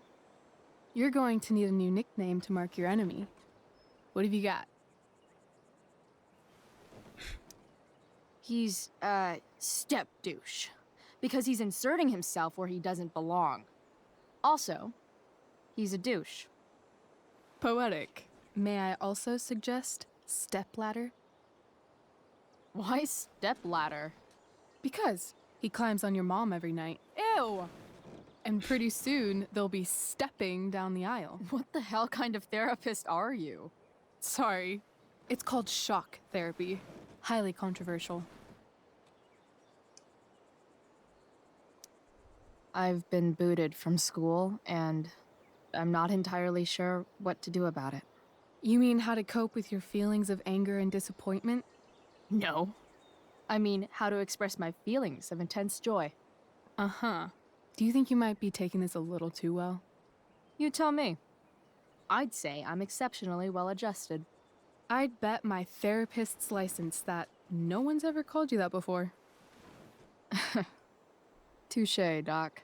You're going to need a new nickname to mark your enemy. What have you got? He's, step douche. Because he's inserting himself where he doesn't belong. Also, he's a douche. Poetic. May I also suggest stepladder? Why stepladder? Because he climbs on your mom every night. Ew! And pretty soon, they'll be stepping down the aisle. What the hell kind of therapist are you? Sorry. It's called shock therapy. Highly controversial. I've been booted from school, and I'm not entirely sure what to do about it. You mean how to cope with your feelings of anger and disappointment? No. I mean, how to express my feelings of intense joy. Uh-huh. Do you think you might be taking this a little too well? You tell me. I'd say I'm exceptionally well-adjusted. I'd bet my therapist's license that no one's ever called you that before. Touché, Doc.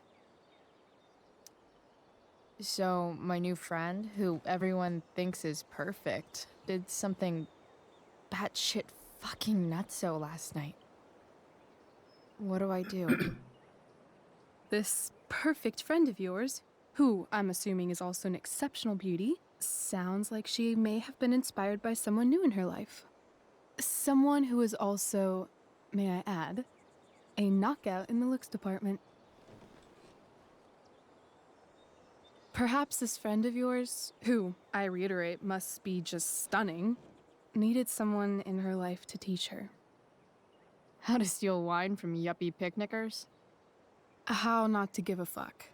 So, my new friend, who everyone thinks is perfect, did something batshit fucking nutso last night. What do I do? This perfect friend of yours, who I'm assuming is also an exceptional beauty, sounds like she may have been inspired by someone new in her life. Someone who is also, may I add, a knockout in the looks department. Perhaps this friend of yours, who, I reiterate, must be just stunning, needed someone in her life to teach her. How to steal wine from yuppie picnickers? How not to give a fuck.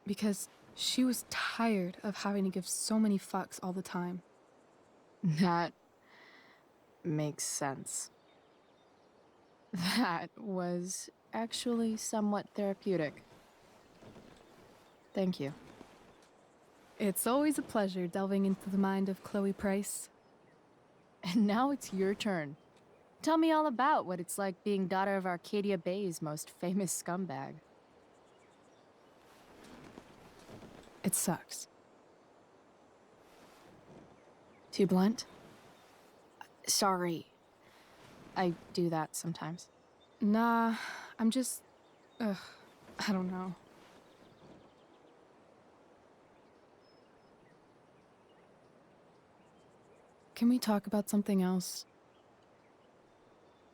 Because she was tired of having to give so many fucks all the time. That makes sense. That was actually somewhat therapeutic. Thank you. It's always a pleasure delving into the mind of Chloe Price. And now it's your turn. Tell me all about what it's like being daughter of Arcadia Bay's most famous scumbag. It sucks. Too blunt? Sorry. I do that sometimes. Nah, I'm just... I don't know. Can we talk about something else?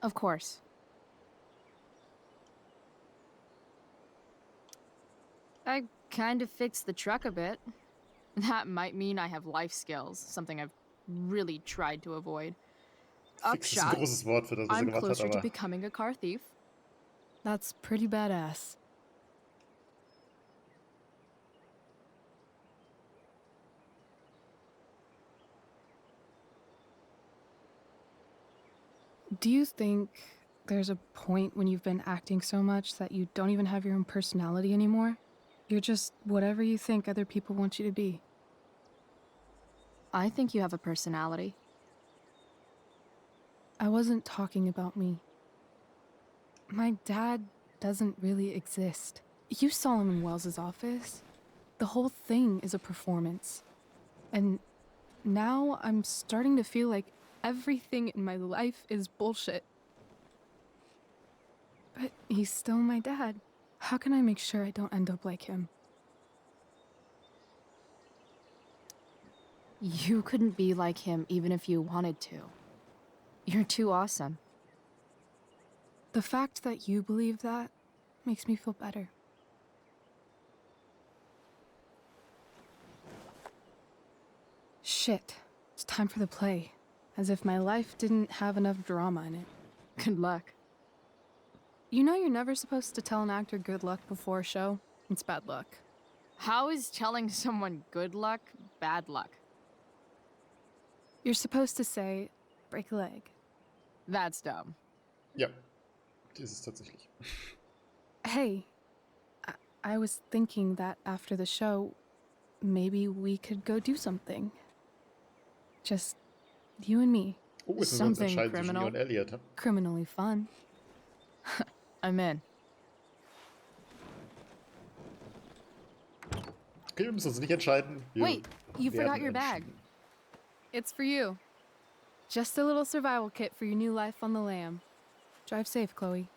Of course. I kind of fixed the truck a bit. That might mean I have life skills, something I've really tried to avoid. Fix ist ein Upshot, großes Wort für das, was er I'm gemacht hat, closer to aber becoming a car thief. That's pretty badass. Do you think there's a point when you've been acting so much that you don't even have your own personality anymore? You're just whatever you think other people want you to be. I think you have a personality. I wasn't talking about me. My dad doesn't really exist. You saw him in Wells's office. The whole thing is a performance. And now I'm starting to feel like everything in my life is bullshit. But he's still my dad. How can I make sure I don't end up like him? You couldn't be like him even if you wanted to. You're too awesome. The fact that you believe that makes me feel better. Shit. It's time for the play. As if my life didn't have enough drama in it. Good luck. You know you're never supposed to tell an actor good luck before a show? It's bad luck. How is telling someone good luck bad luck? You're supposed to say, break a leg. That's dumb. ja, das ist tatsächlich. Hey, I was thinking that after the show, maybe we could go do something. Just you and me. Oh, jetzt müssen wir uns entscheiden zwischen ihr und Elliot. Hm? Criminally fun. I'm in. Okay, wir müssen uns nicht entscheiden. Wir Wait, you werden forgot your bag. entschieden. It's for you. Just a little survival kit for your new life on the lam. Drive safe, Chloe.